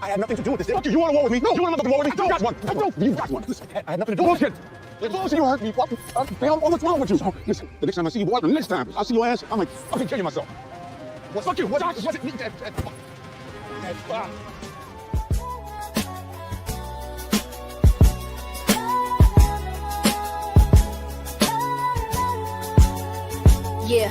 I had nothing to do with this. Fuck you. You want a war with me? No. You want another war with me? I got one. I don't. You got one. Listen, I had nothing to do with it. Bullshit. You hurt me. What? What's wrong with you? So, listen, the next time I see you, boy, the next time I see your ass, I'm like fucking killing myself. Fuck you. What's it? Fuck. Yeah,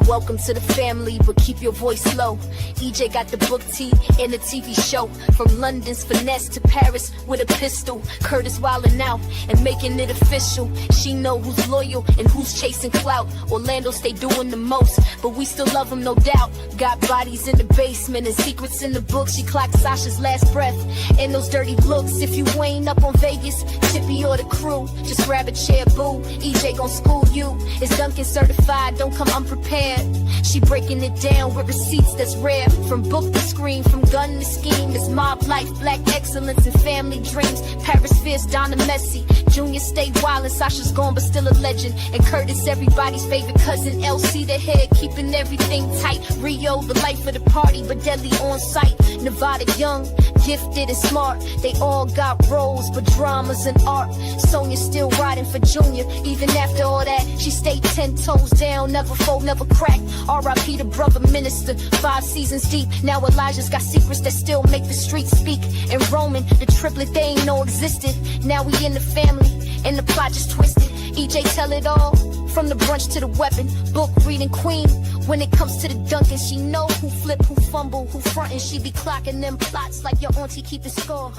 welcome to the family, but keep your voice low. EJ got the book T and the TV show. From London's finesse to Paris with a pistol. Curtis wildin' out and making it official. She know who's loyal and who's chasing clout. Orlando stay doing the most, but we still love him, no doubt. Got bodies in the basement and secrets in the book. She clocked Sasha's last breath and those dirty looks. If you ain't up on Vegas, Chippy or the crew, just grab a chair, boo. EJ gon' school you. It's Duncan certified, don't come unprepared. She breaking it down with receipts that's rare. From book to screen, from gun to scheme. It's mob life, black excellence and family dreams. Paris Fierce, Donna Messi. Junior stay wild and Sasha's gone but still a legend. And Curtis, everybody's favorite cousin. LC the head, keeping everything tight. Rio, the life of the party, but deadly on sight. Nevada young, gifted and smart. They all got roles, but dramas and art. Sonia still riding for Junior. Even after all that, she stayed 10 toes down. Never fold, never crack. R.I.P. the brother minister. 5 seasons deep. Now Elijah's got secrets that still make the streets speak. And Roman, the triplet they ain't know existed. Now we in the family, and the plot just twisted. EJ tell it all, from the brunch to the weapon. Book reading queen. When it comes to the Duncan, she know who flip, who fumble, who front, and she be clocking them plots like your auntie keeping score.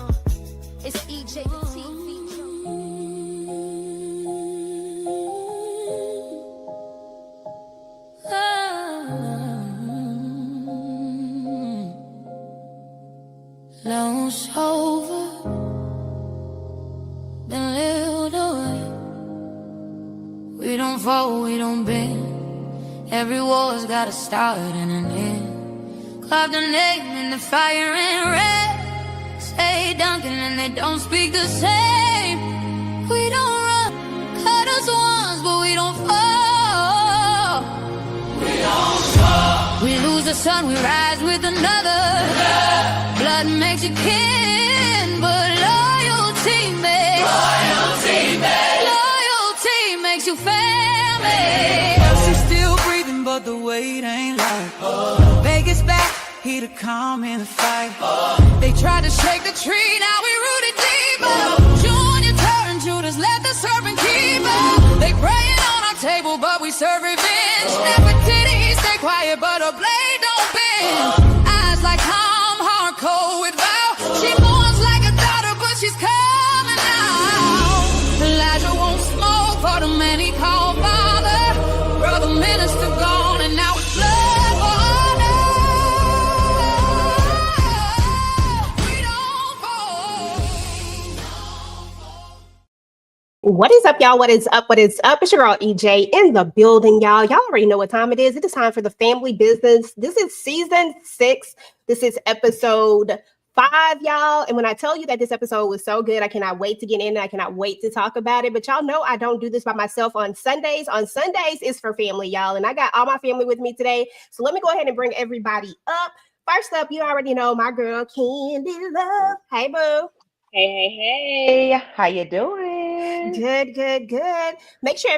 It's EJ the TV. Lone's over, then lived away. We don't fall, we don't bend. Every war's got a start and an end. Carve the name in the fire and red. Say Duncan and they don't speak the same. We don't run, cut us once, but we don't fall. We don't fall. We lose the sun, we rise with another. Yeah. Blood makes you kin, but loyalty makes loyalty makes you family. She's still breathing, but the weight ain't light. Vegas back, he to calm in the fight. They tried to shake the tree, now we rooted deeper. Junior turned Judas, let the serpent keep us. They praying on our table, but we serve revenge. Nefertiti, stay quiet, but her blade don't bend. Eyes like Tom, hard cold with vow. She mourns like a daughter, but she's coming out. Elijah won't smoke for the man he called father. Brother minister gone, and now it's blood for honor. We don't fall. What is up, y'all? What is up? What is up? It's your girl EJ in the building, y'all. Y'all already know what time it is. It is time for the family business. This is season 6. This is episode 5, y'all. And when I tell you that this episode was so good, I cannot wait to get in. I cannot wait to talk about it. But y'all know I don't do this by myself on Sundays. On Sundays is for family, y'all. And I got all my family with me today. So let me go ahead and bring everybody up. First up, you already know my girl Candy Love. Hey, boo. Hey, how you doing? Good. Make sure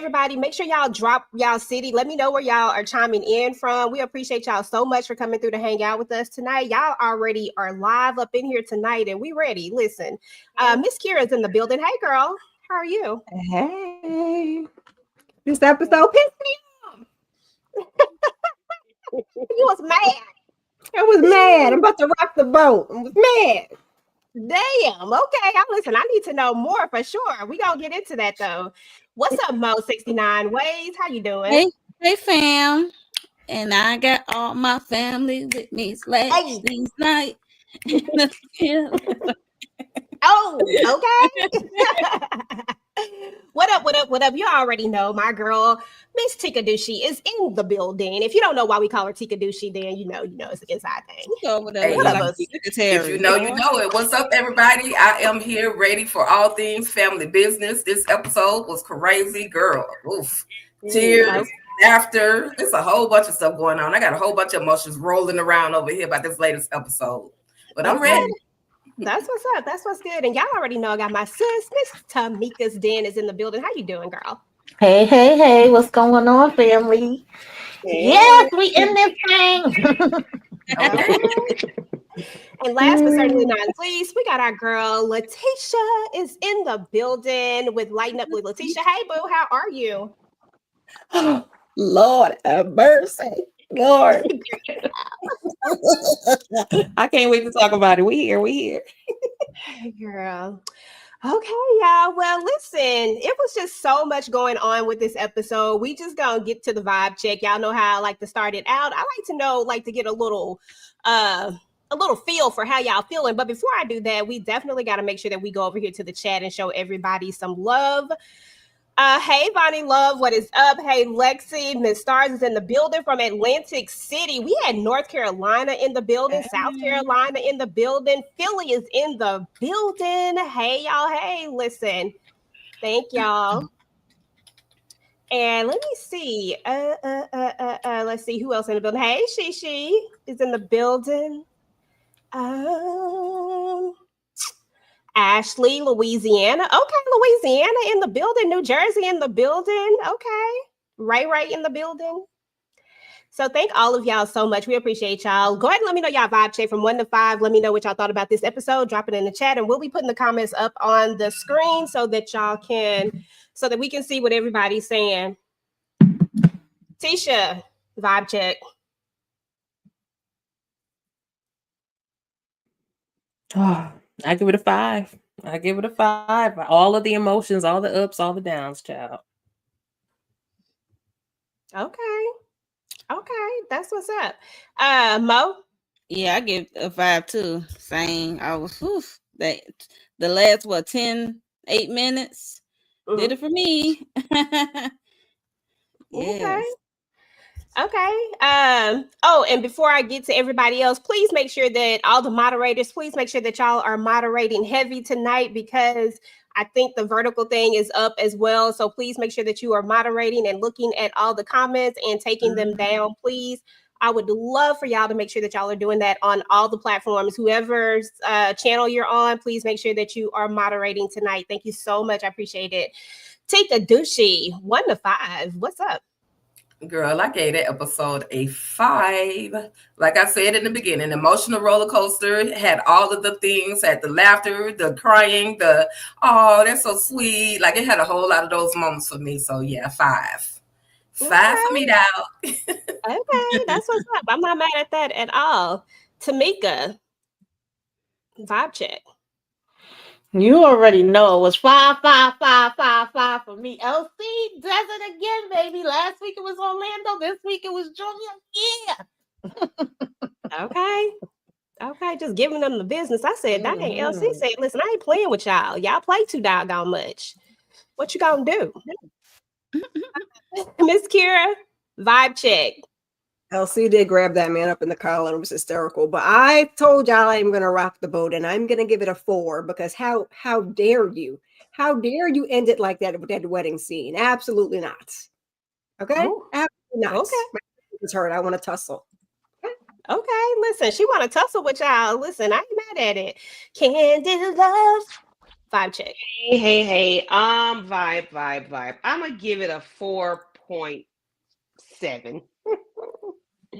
y'all drop y'all city. Let me know where y'all are chiming in from. We appreciate y'all so much for coming through to hang out with us tonight. Y'all already are live up in here tonight, and we ready. Listen, Miss Kira's in the building. Hey, girl, how are you? Hey. This episode pissed me You was mad. I was mad. I'm about to rock the boat. I was mad. Damn. Okay. Listen, I need to know more for sure. We gonna get into that though. What's up, Mo 69 Ways? How you doing? Hey, fam. And I got all my family with me last night. Oh, okay. What up? You already know my girl, Miss Tika Dushi, is in the building. If you don't know why we call her Tika Dushi, then you know it's an inside thing. Hey, if you know it. What's up, everybody? I am here ready for all things family business. This episode was crazy, girl. Oof. Tears, laughter. There's a whole bunch of stuff going on. I got a whole bunch of emotions rolling around over here about this latest episode. But I'm ready. That's what's up. That's what's good. And y'all already know I got my sis, Miss Tamika's Den is in the building. How you doing, girl? Hey, hey, hey, what's going on, family? Yes, we in this thing. Okay. And last but certainly not least, we got our girl Letitia is in the building with Lighten Up with Letitia. Hey, boo, how are you? Lord have mercy. Lord. I can't wait to talk about it. We here. Hey, girl. Okay, y'all. Well, listen, it was just so much going on with this episode. We just gonna get to the vibe check. Y'all know how I like to start it out. I like to know, like to get a little feel for how y'all feeling. But before I do that, we definitely got to make sure that we go over here to the chat and show everybody some love. Hey, Bonnie Love, what is up? Hey, Lexi, Miss Stars is in the building from Atlantic City. We had North Carolina in the building, South Carolina in the building, Philly is in the building. Hey, y'all. Hey, listen, thank y'all. And let me see. Let's see who else in the building. Hey, Shishi is in the building. Ashley, Louisiana. Okay, Louisiana in the building. New Jersey in the building. Okay. Right in the building. So thank all of y'all so much. We appreciate y'all. Go ahead and let me know y'all vibe check from 1 to 5. Let me know what y'all thought about this episode. Drop it in the chat and we'll be putting the comments up on the screen so that we can see what everybody's saying. Tisha, vibe check. Oh, I give it a 5. I give it a 5. All of the emotions, all the ups, all the downs, child. Okay, that's what's up. Mo? Yeah, I give a 5 too. Same. I was the last 8 minutes did it for me. Yes. Okay. And before I get to everybody else, please make sure that all the moderators, please make sure that y'all are moderating heavy tonight because I think the vertical thing is up as well. So please make sure that you are moderating and looking at all the comments and taking them down, please. I would love for y'all to make sure that y'all are doing that on all the platforms. Whoever's channel you're on, please make sure that you are moderating tonight. Thank you so much. I appreciate it. Tika Dushi, 1 to 5. What's up? Girl, I gave that episode a 5. Like I said in the beginning, emotional roller coaster, had all of the things, had the laughter, the crying, oh, that's so sweet. Like it had a whole lot of those moments for me. So yeah, 5. 5 for me now. Okay, that's what's up. I'm not mad at that at all. Tamika, vibe check. You already know it was 5 for me. LC does it again, baby. Last week it was Orlando. This week it was Julia. Yeah. Okay, just giving them the business. I said, dang, LC said, listen, I ain't playing with y'all. Y'all play too doggone much. What you gonna do? Miss Kira, vibe check. LC did grab that man up in the collar and it was hysterical. But I told y'all I'm going to rock the boat and I'm going to give it a 4 because how dare you? How dare you end it like that with that wedding scene? Absolutely not. Okay? Absolutely not. Okay. My is hurt. I want to tussle. Okay, listen, she want to tussle with y'all. Listen, I ain't mad at it. Candid love. Vibe check. Hey. Vibe. I'm going to give it a 4.7.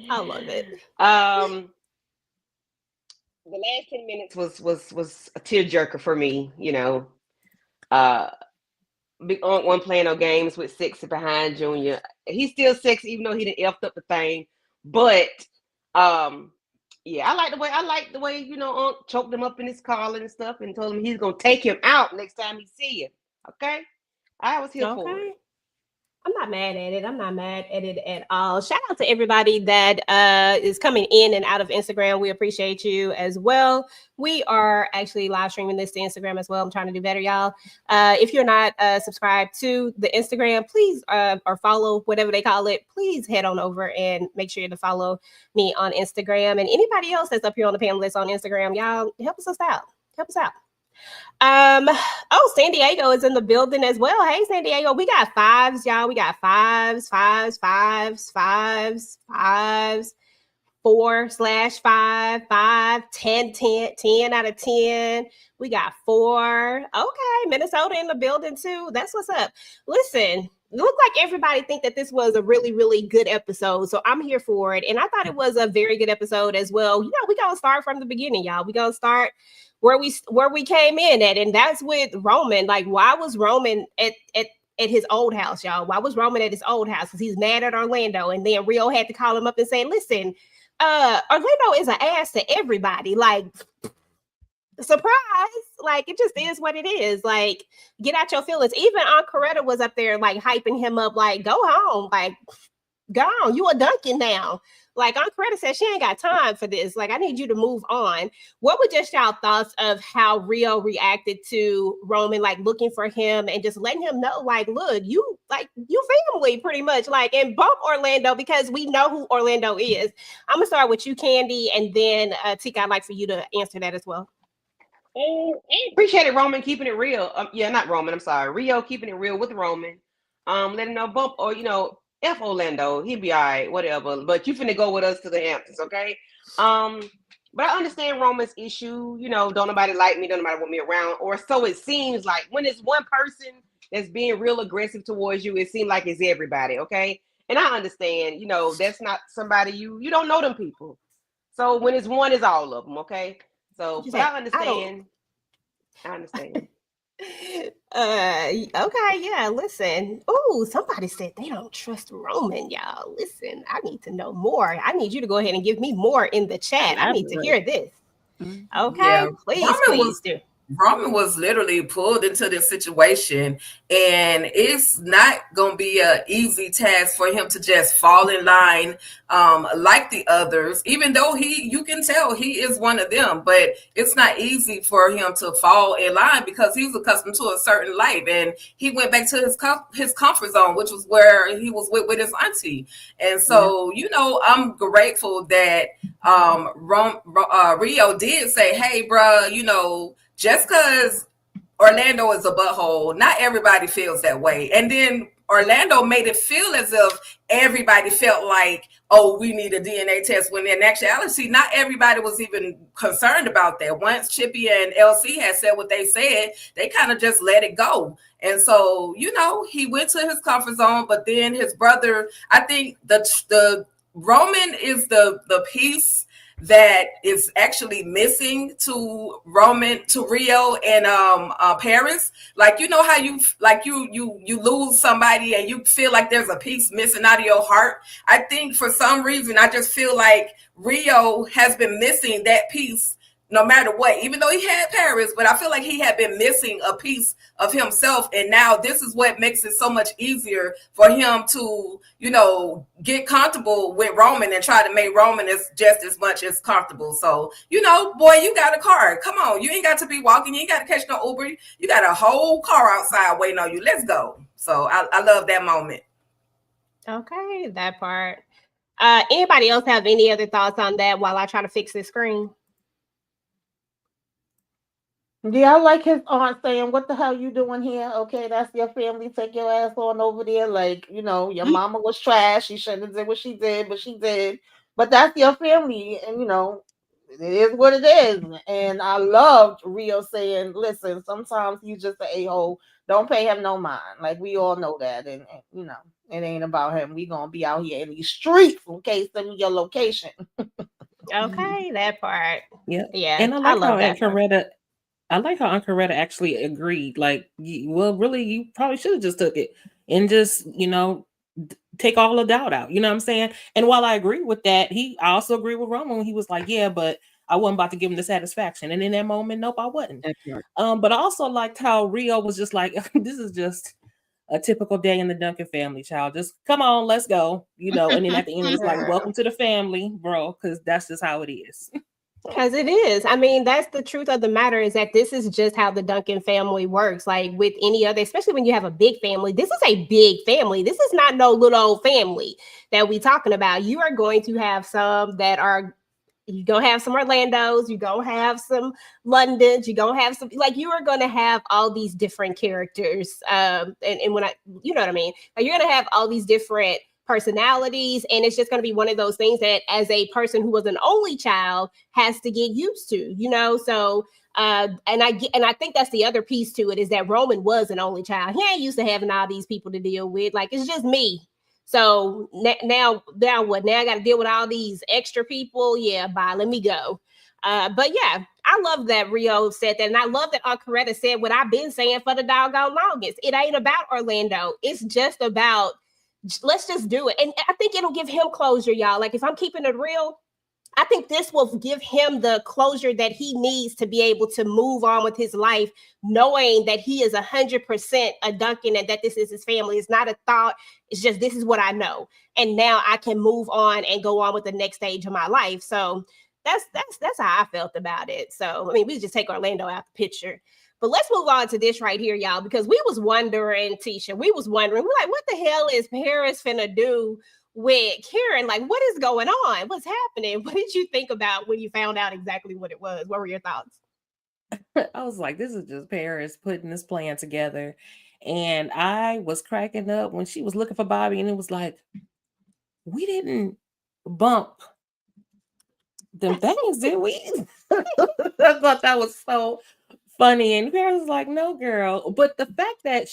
I love it. The last 10 minutes was a tearjerker for me, you know. Big one playing no games with 6 behind Junior. He's still 6, even though he done effed up the thing. But yeah, I like the way you know Unc choked him up in his collar and stuff and told him he's gonna take him out next time he see him. Okay, I was here for it. I'm not mad at it. I'm not mad at it at all. Shout out to everybody that is coming in and out of Instagram. We appreciate you as well. We are actually live streaming this to Instagram as well. I'm trying to do better, y'all. If you're not subscribed to the Instagram, please, or follow, whatever they call it, please head on over and make sure to follow me on Instagram. And anybody else that's up here on the panel list on Instagram, y'all help us out. Help us out. San Diego is in the building as well. Hey, San Diego, we got 5s, y'all. We got 5s. 4/5, 5, 10, 10, 10 out of 10. We got 4. Okay, Minnesota in the building too. That's what's up. Listen, it looked like everybody think that this was a really, really good episode. So I'm here for it. And I thought it was a very good episode as well. You know, we gonna start from the beginning, y'all. We gonna start where we came in at, and that's with Roman. Like, why was Roman at his old house, y'all? Why was Roman at his old house? Because he's mad at Orlando, and then Rio had to call him up and say, listen, Orlando is an ass to everybody. Like, surprise. Like, it just is what it is. Like, get out your feelings. Even Aunt Coretta was up there like hyping him up, like, go home, like, go on, you a Duncan now. Like, Aunt Coretta said she ain't got time for this. Like, I need you to move on. What were just y'all thoughts of how Rio reacted to Roman, like looking for him and just letting him know, like, look, you family pretty much, like, and bump Orlando because we know who Orlando is. I'm gonna start with you, Candy, and then Tika, I'd like for you to answer that as well. I appreciated Roman keeping it real. Not Roman, I'm sorry. Rio keeping it real with Roman. Letting him bump, or, you know, F Orlando, he'll be all right, whatever. But you finna go with us to the Hamptons, okay? But I understand Roman's issue. You know, don't nobody like me, don't nobody want me around, or so it seems like. When it's one person that's being real aggressive towards you, it seems like it's everybody, okay? And I understand, you know, that's not somebody you don't know them people. So when it's one, it's all of them, okay? So but I understand. I understand. Okay, yeah, listen. Oh, somebody said they don't trust Roman, y'all. Listen, I need to know more. I need you to go ahead and give me more in the chat. I need to hear this. Okay, Yeah. please do. Roman was literally pulled into this situation, and it's not going to be an easy task for him to just fall in line like the others, even though you can tell he is one of them, but it's not easy for him to fall in line because he's accustomed to a certain life, and he went back to his comfort zone, which was where he was with his auntie. And so, you know, I'm grateful that Rio did say, hey, bro, you know, just because Orlando is a butthole, not everybody feels that way. And then Orlando made it feel as if everybody felt like, oh, we need a DNA test, when in actuality, not everybody was even concerned about that. Once Chippy and LC had said what they said, they kind of just let it go. And so, you know, he went to his comfort zone, but then his brother, I think the Roman is the piece that is actually missing to Rio and Paris. Like, you know how you lose somebody and you feel like there's a piece missing out of your heart. I think for some reason I just feel like Rio has been missing that piece no matter what, even though he had Paris, but I feel like he had been missing a piece of himself. And now this is what makes it so much easier for him to, you know, get comfortable with Roman and try to make Roman just as much as comfortable. So, you know, boy, you got a car. Come on. You ain't got to be walking. You ain't got to catch no Uber. You got a whole car outside waiting on you. Let's go. So I love that moment. Okay, that part. Anybody else have any other thoughts on that while I try to fix this screen? Yeah, I like his aunt saying, what the hell you doing here? Okay, that's your family. Take your ass on over there. Like, you know, your mama was trash. She shouldn't have did what she did, but she did. But that's your family. And, you know, it is what it is. And I loved Rio saying, listen, sometimes you just an a-hole. Don't pay him no mind. Like, we all know that. And you know, it ain't about him. We going to be out here in these streets. Okay, send me your location. Okay, that part. Yeah. Yeah. And I like how that part. Aunt Coretta actually agreed. Like, well, really, you probably should have just took it and just, you know, take all the doubt out. You know what I'm saying? And while I agree with that, I also agree with Roman when he was like, yeah, but I wasn't about to give him the satisfaction. And in that moment, nope, I wasn't. But I also liked how Rio was just like, this is just a typical day in the Duncan family, child. Just come on, let's go. You know, and then at the end, it's like, welcome to the family, bro, because that's just how it is. Because it is. I mean, that's the truth of the matter, is that this is just how the Duncan family works. Like with any other, especially when you have a big family, this is a big family. This is not no little old family that we talking about. You are going to have some that are, you're going to have some Orlandos, you're going to have some Londons, you're going to have some, like, you are going to have all these different characters. And when you know what I mean? Like, you're going to have all these different personalities, and it's just going to be one of those things that as a person who was an only child has to get used to, you know. So and I think that's the other piece to it, is that Roman was an only child. He ain't used to having all these people to deal with. Like, it's just me. So now what? Now I got to deal with all these extra people. Yeah, bye. Let me go. But yeah, I love that Rio said that. And I love that Aunt Coretta said what I've been saying for the doggone longest. It ain't about Orlando. It's just about, let's just do it. And I think it'll give him closure, y'all. Like, if I'm keeping it real, I think this will give him the closure that he needs to be able to move on with his life, knowing that he is 100% a Duncan and that this is his family. It's not a thought. It's just, this is what I know. And now I can move on and go on with the next stage of my life. So that's how I felt about it. So, I mean, we just take Orlando out the picture. But let's move on to this right here, y'all, because we was wondering, Tisha, we're like, what the hell is Paris finna do with Karen? Like, what is going on? What's happening? What did you think about when you found out exactly what it was? What were your thoughts? I was like, this is just Paris putting this plan together. And I was cracking up when she was looking for Bobby, and it was like, we didn't bump them things, did we? I thought that was so funny. And Karen was like, no, girl. But the fact that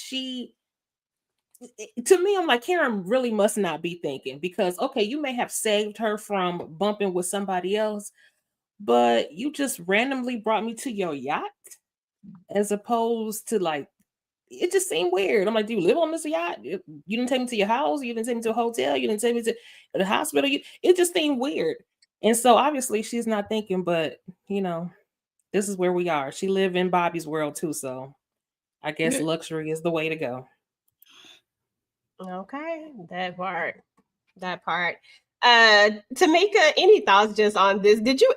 to me, I'm like, Karen really must not be thinking, because, okay, you may have saved her from bumping with somebody else, but you just randomly brought me to your yacht, as opposed to, like, it just seemed weird. I'm like, do you live on this yacht? You didn't take me to your house. You didn't take me to a hotel. You didn't take me to the hospital. It just seemed weird. And so obviously she's not thinking, but, you know, this is where we are. She lived in Bobby's world too. So I guess luxury is the way to go. Okay, that part. Tamika, any thoughts just on this? Did you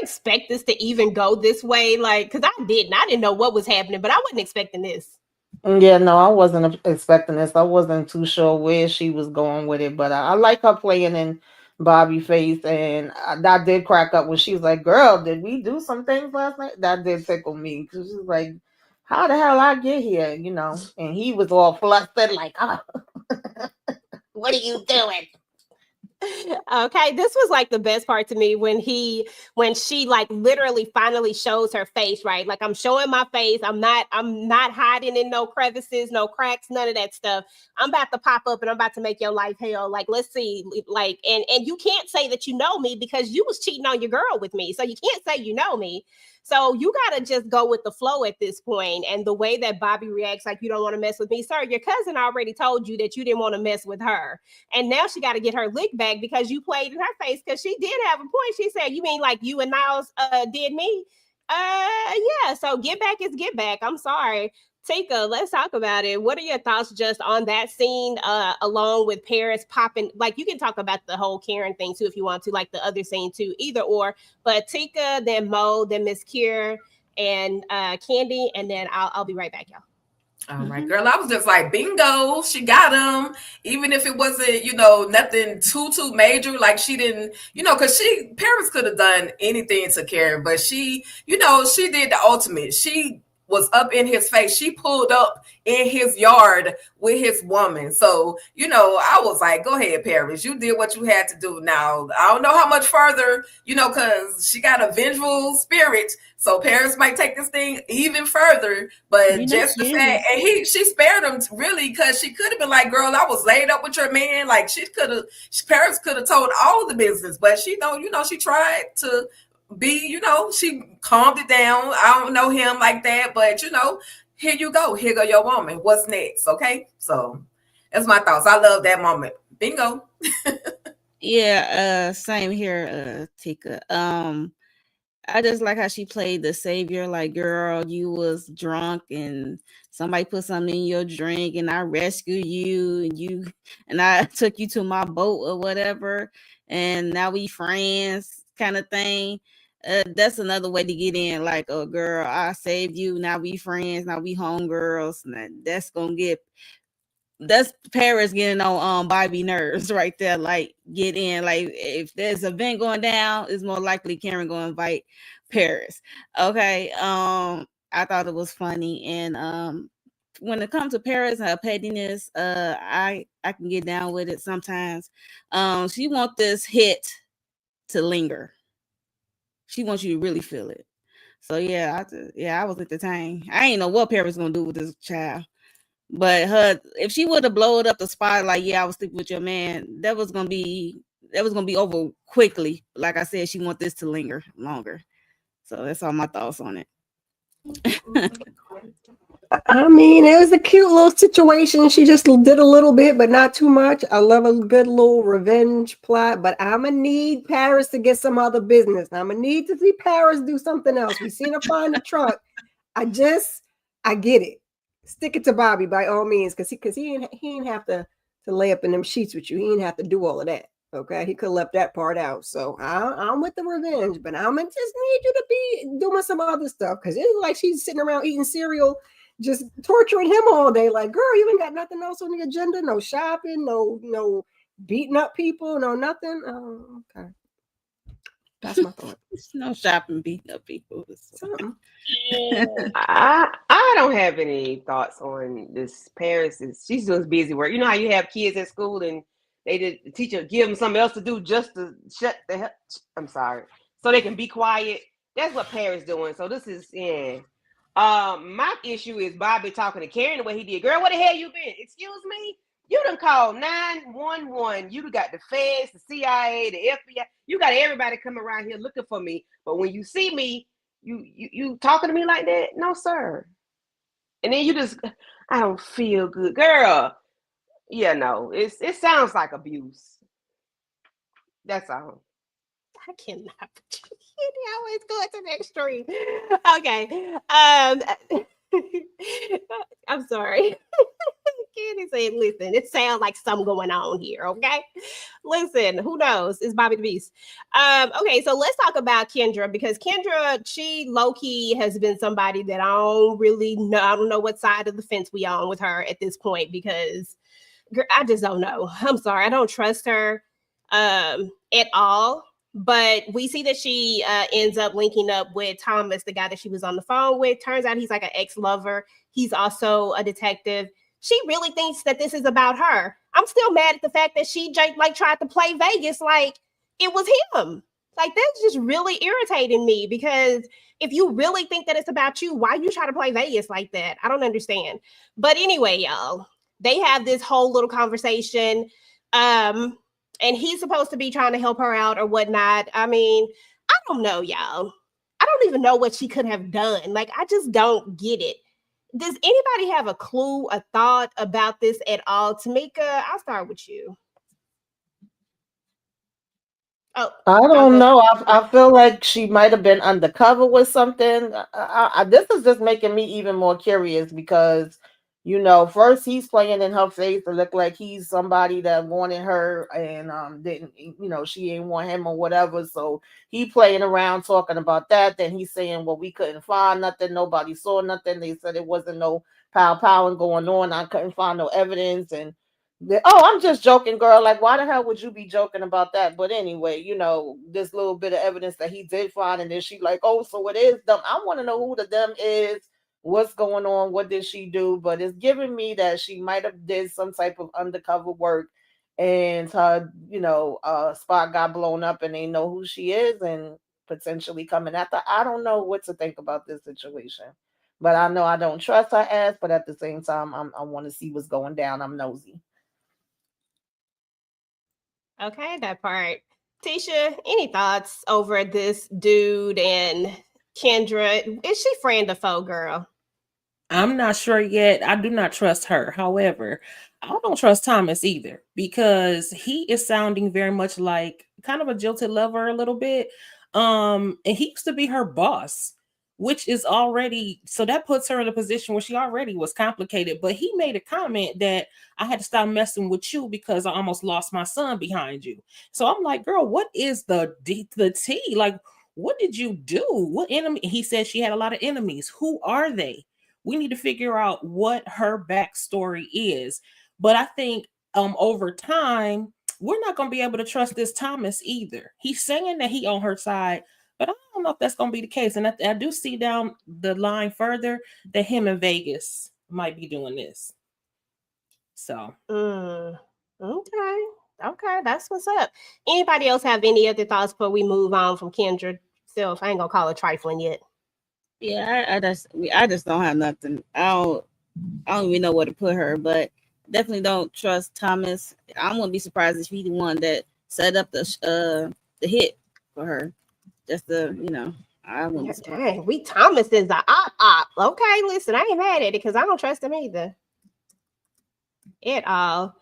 expect this to even go this way? Like, because I didn't know what was happening, but I wasn't expecting this. Yeah, no, I wasn't expecting this. I wasn't too sure where she was going with it, but I like her playing in Bobby face, and that did crack up when she was like, "Girl, did we do some things last night?" That did tickle me, because she was like, "How the hell I get here?" You know, and he was all flustered, like, "Oh, what are you doing?" Okay, this was like the best part to me when she like literally finally shows her face, right? Like, I'm showing my face. I'm not hiding in no crevices, no cracks, none of that stuff. I'm about to pop up and I'm about to make your life hell. Like, let's see. Like, and you can't say that you know me, because you was cheating on your girl with me. So you can't say you know me. So you got to just go with the flow at this point. And the way that Bobby reacts, like, you don't want to mess with me. Sir, your cousin already told you that you didn't want to mess with her. And now she got to get her lick back because you played in her face, because she did have a point. She said, you mean like you and Niles did me? Yeah. So get back is get back. I'm sorry. Tika, let's talk about it. What are your thoughts just on that scene, along with Paris popping? Like, you can talk about the whole Karen thing too if you want to, like the other scene too, either or. But Tika, then Mo, then Miss Kier, and Candy, and then I'll be right back, y'all. All right, girl. I was just like, bingo, she got him. Even if it wasn't, nothing too major. Like, she didn't, because Paris could have done anything to Karen, but she, she did the ultimate. She was up in his face. She pulled up in his yard with his woman. So, I was like, go ahead, Paris. You did what you had to do. Now, I don't know how much further, because she got a vengeful spirit. So Paris might take this thing even further. But just the fact, and she spared him really, because she could have been like, girl, I was laid up with your man. Like, Paris could have told all the business, but she don't, she tried to be, she calmed it down. I don't know him like that, but here you go. Here go your woman. What's next? Okay. So that's my thoughts. I love that moment. Bingo. Yeah, same here, Tika. I just like how she played the savior. Like, girl, you was drunk and somebody put something in your drink and I rescued you and I took you to my boat or whatever. And now we friends kind of thing. That's another way to get in. Like, oh, girl, I saved you. Now we friends. Now we homegirls. That's Paris getting on Bobby nerves right there. Like, get in. Like, if there's an event going down, it's more likely Karen gonna invite Paris. Okay. I thought it was funny, and when it comes to Paris and her pettiness, I can get down with it sometimes. She wants this hit to linger. She wants you to really feel it. So yeah, I was entertained. I ain't know what Paris gonna do with this child. But if she would have blowed up the spot, like, yeah, I was sleeping with your man, that was gonna be over quickly. Like I said, she want this to linger longer. So that's all my thoughts on it. I mean, it was a cute little situation. She just did a little bit, but not too much. I love a good little revenge plot, but I'm gonna need Paris to get some other business. I'm gonna need to see Paris do something else. We seen her find the truck. I get it. Stick it to Bobby by all means, because he ain't have to lay up in them sheets with you. He didn't have to do all of that. Okay, he could have left that part out. So I'm with the revenge, but I'm gonna just need you to be doing some other stuff, because it's like she's sitting around eating cereal, just torturing him all day. Like, girl, you ain't got nothing else on the agenda? No shopping, no beating up people, no nothing. Oh, okay. That's my thought. No shopping, beating up people. I don't have any thoughts on this. Paris she's doing busy work. You know how you have kids at school and the teacher give them something else to do just to shut the hell. I'm sorry, so they can be quiet. That's what Paris doing. So this is my issue is Bobby talking to Karen the way he did. Girl, where the hell you been? Excuse me. You done called 911. You got the feds, the CIA, the FBI. You got everybody coming around here looking for me. But when you see me, you talking to me like that? No, sir. And then you just, I don't feel good. Girl, yeah, no. It sounds like abuse. That's all. I cannot. You always go to the extreme. Okay. I'm sorry. Candy said, listen, it sounds like something going on here, okay? Listen, who knows? It's Bobby the Beast. Okay, so let's talk about Kendra, because Kendra, she low-key has been somebody that I don't really know. I don't know what side of the fence we on with her at this point, because I just don't know. I'm sorry. I don't trust her at all. But we see that she ends up linking up with Thomas, the guy that she was on the phone with. Turns out he's like an ex-lover. He's also a detective. She really thinks that this is about her. I'm still mad at the fact that she like tried to play Vegas like it was him. Like, that's just really irritating me, because if you really think that it's about you, why you try to play Vegas like that? I don't understand. But anyway, y'all, they have this whole little conversation. And he's supposed to be trying to help her out or whatnot. I mean, I don't know, y'all. I don't even know what she could have done. Like, I just don't get it. Does anybody have a clue, a thought about this at all? Tamika, I'll start with you. Oh, I don't know. I feel like she might have been undercover with something. This is just making me even more curious, because, you know, first he's playing in her face to look like he's somebody that wanted her and didn't, you know, she ain't want him or whatever. So he playing around talking about that. Then he's saying, well, we couldn't find nothing. Nobody saw nothing. They said it wasn't no pow going on. I couldn't find no evidence. And I'm just joking, girl. Like, why the hell would you be joking about that? But anyway, you know, this little bit of evidence that he did find, and then she like, oh, so it is them. I want to know who the them is, what's going on, what did she do? But it's giving me that she might have did some type of undercover work, and her, you know, spot got blown up, and they know who she is, and potentially coming after. I don't know what to think about this situation, but I know I don't trust her ass. But at the same time, I want to see what's going down. I'm nosy. Okay, that part. Tisha, any thoughts over this dude and Kendra? Is she friend or foe, girl? I'm not sure yet. I do not trust her. However, I don't trust Thomas either, because he is sounding very much like kind of a jilted lover a little bit. And he used to be her boss, which is already, so that puts her in a position where she already was complicated. But he made a comment that I had to stop messing with you because I almost lost my son behind you. So I'm like, girl, what is the tea? Like, what did you do? What enemy? He said she had a lot of enemies. Who are they? We need to figure out what her backstory is. But I think over time, we're not going to be able to trust this Thomas either. He's saying that he on her side, but I don't know if that's going to be the case. And I do see down the line further that him and Vegas might be doing this. So Okay, that's what's up. Anybody else have any other thoughts before we move on from Kendra self? I ain't gonna call it trifling yet. Yeah, I just don't have nothing. I don't even know where to put her, but definitely don't trust Thomas. I wouldn't be surprised if he's the one that set up the hit for her. Just I wouldn't. Be surprised. Dang, we Thomas is a op. Okay, listen, I ain't mad at it because I don't trust him either at all.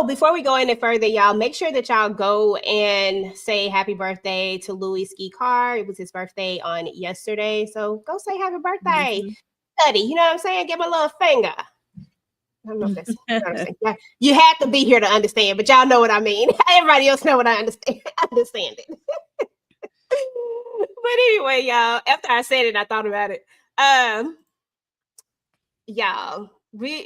Before we go any further, y'all, make sure that y'all go and say happy birthday to Louis Ski Carr. It was his birthday on yesterday, so go say happy birthday, buddy. You know what I'm saying? Give him a little finger. I don't know if that's what I'm saying. Yeah, you have to be here to understand, but y'all know what I mean. Everybody else know what I understand. I understand it. But anyway, y'all, after I said it, I thought about it. Y'all. We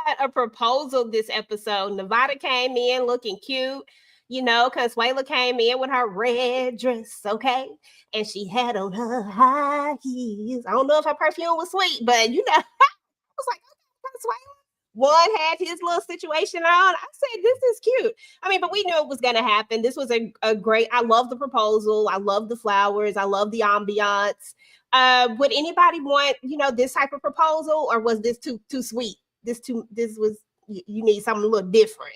had a proposal this episode. Nevada came in looking cute, Consuela came in with her red dress, okay? And she had on her high heels. I don't know if her perfume was sweet, but I was like, Consuela. One had his little situation on. I said, this is cute. I mean, but we knew it was going to happen. This was a great, I love the proposal. I love the flowers. I love the ambiance. Would anybody want, this type of proposal, or was this too sweet? This was, you need something a little different.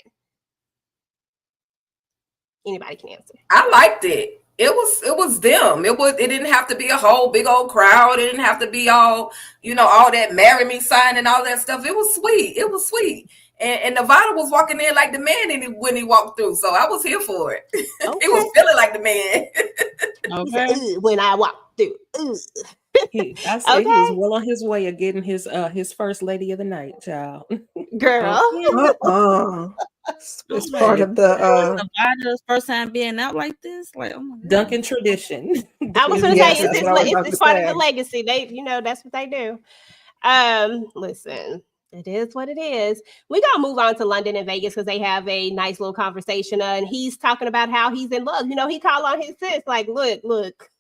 Anybody can answer. I liked it. It was them. It didn't have to be a whole big old crowd. It didn't have to be all, all that marry me sign and all that stuff. It was sweet. It was sweet. And Nevada was walking in like the man when he walked through. So I was here for it. Okay. It was feeling like the man. Okay. When I walked through. He was well on his way of getting his first lady of the night, child. Girl. It's part of the Nevada's first time being out like this. Like, oh my God. Duncan tradition. I was gonna say it's part of the legacy. They, that's what they do. Listen. It is what it is. We're going to move on to London and Vegas because they have a nice little conversation. And he's talking about how he's in love. He called on his sis like, look.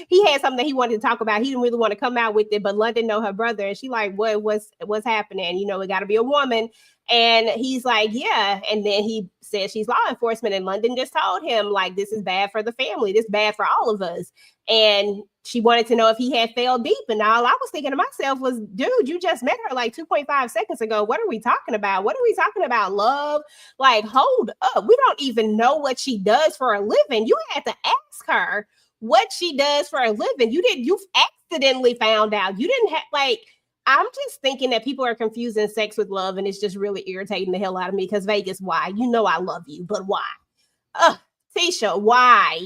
He had something that he wanted to talk about. He didn't really want to come out with it, but London know her brother. And she like, what's happening? It got to be a woman. And he's like, yeah. And then he said she's law enforcement. And London just told him, like, this is bad for the family. This is bad for all of us. And she wanted to know if he had fell deep. And all I was thinking to myself was, dude, you just met her like 2.5 seconds ago. What are we talking about? What are we talking about? Love? Like, hold up. We don't even know what she does for a living. You had to ask her what she does for a living. You've accidentally found out. You didn't have, like, I'm just thinking that people are confusing sex with love, and it's just really irritating the hell out of me because Vegas, why? I love you, but why? Tisha, why?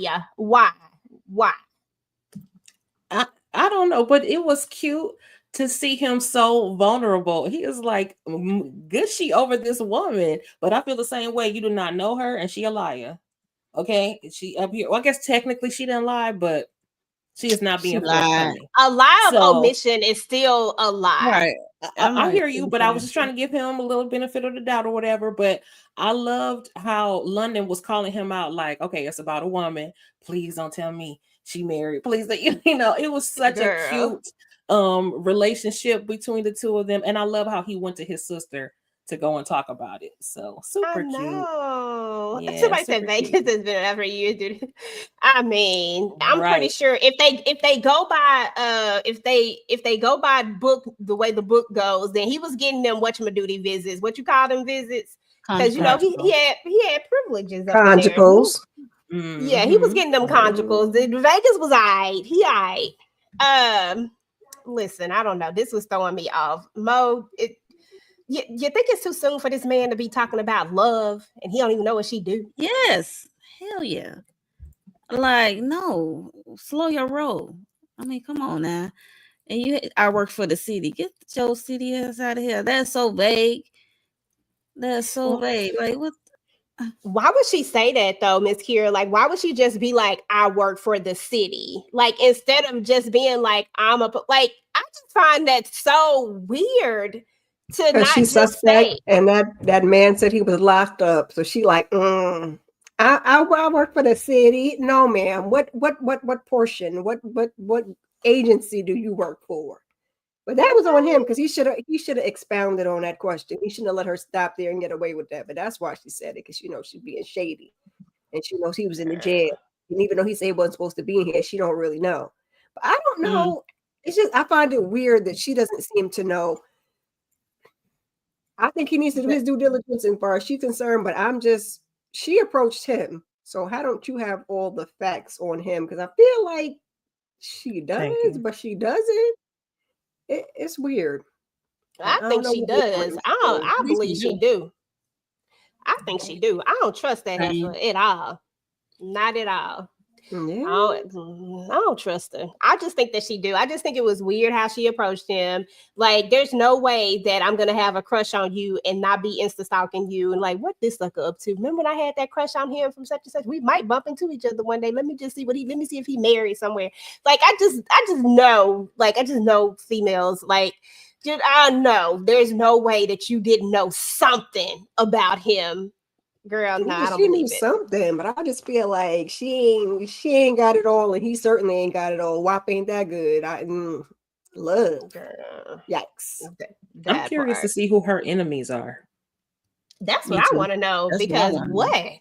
I don't know, but it was cute to see him so vulnerable. He is like gushy over this woman, but I feel the same way. You do not know her, and she a liar. Okay, she up here. Well, I guess technically she didn't lie, but she is not being forthcoming. A lie of omission is still a lie. Right. I hear you, but I was just trying to give him a little benefit of the doubt or whatever. But I loved how London was calling him out, like, okay, it's about a woman. Please don't tell me she married. Please, it was such a cute relationship between the two of them. And I love how he went to his sister to go and talk about it. So super cute. Yeah, somebody said Vegas has been around for years, dude. I mean, I'm pretty sure if they go by if they go by book the way the book goes, then he was getting them whatchamajooty visits. What you call them visits? Because he had privileges. Conjugals. Yeah, he was getting them conjugals. Vegas was alright. Listen, I don't know. This was throwing me off. Mo, you think it's too soon for this man to be talking about love and he don't even know what she do? Yes. Hell yeah. Like, no, slow your roll. I mean, come on now. And I work for the city. Get your city ass out of here. That's so vague. Like, what? Why would she say that though, Miss Kira? Like, why would she just be like, I work for the city? Like, instead of just being like, I just find that so weird. She's suspect, and that man said he was locked up. So she like, I work for the city. No, ma'am. What portion? What agency do you work for? But that was on him because he should have expounded on that question. He shouldn't have let her stop there and get away with that. But that's why she said it, because she's being shady, and she knows he was in the jail. And even though he said he wasn't supposed to be in here, she don't really know. But I don't know. It's just I find it weird that she doesn't seem to know. I think he needs to do his due diligence as far as she's concerned. But she approached him. So how don't you have all the facts on him? Because I feel like she does, but she doesn't. It's weird. I think she does. I believe she do. I think she do. I don't trust that heifer at all. Not at all. Yeah. I don't trust her. I just think that she do. I just think it was weird how she approached him. Like, there's no way that I'm gonna have a crush on you and not be insta stalking you and like, what this sucker up to? Remember when I had that crush on him from such and such? We might bump into each other one day. Let me see if he married somewhere. Like, I just know. Like, I just know females. Like, I know there's no way that you didn't know something about him. Girl, no, I don't believe it. Something, but I just feel like she ain't got it all, and he certainly ain't got it all. WAP ain't that good. Love. Girl. Yikes. I'm curious to see who her enemies are. That's what I want to know. Because what?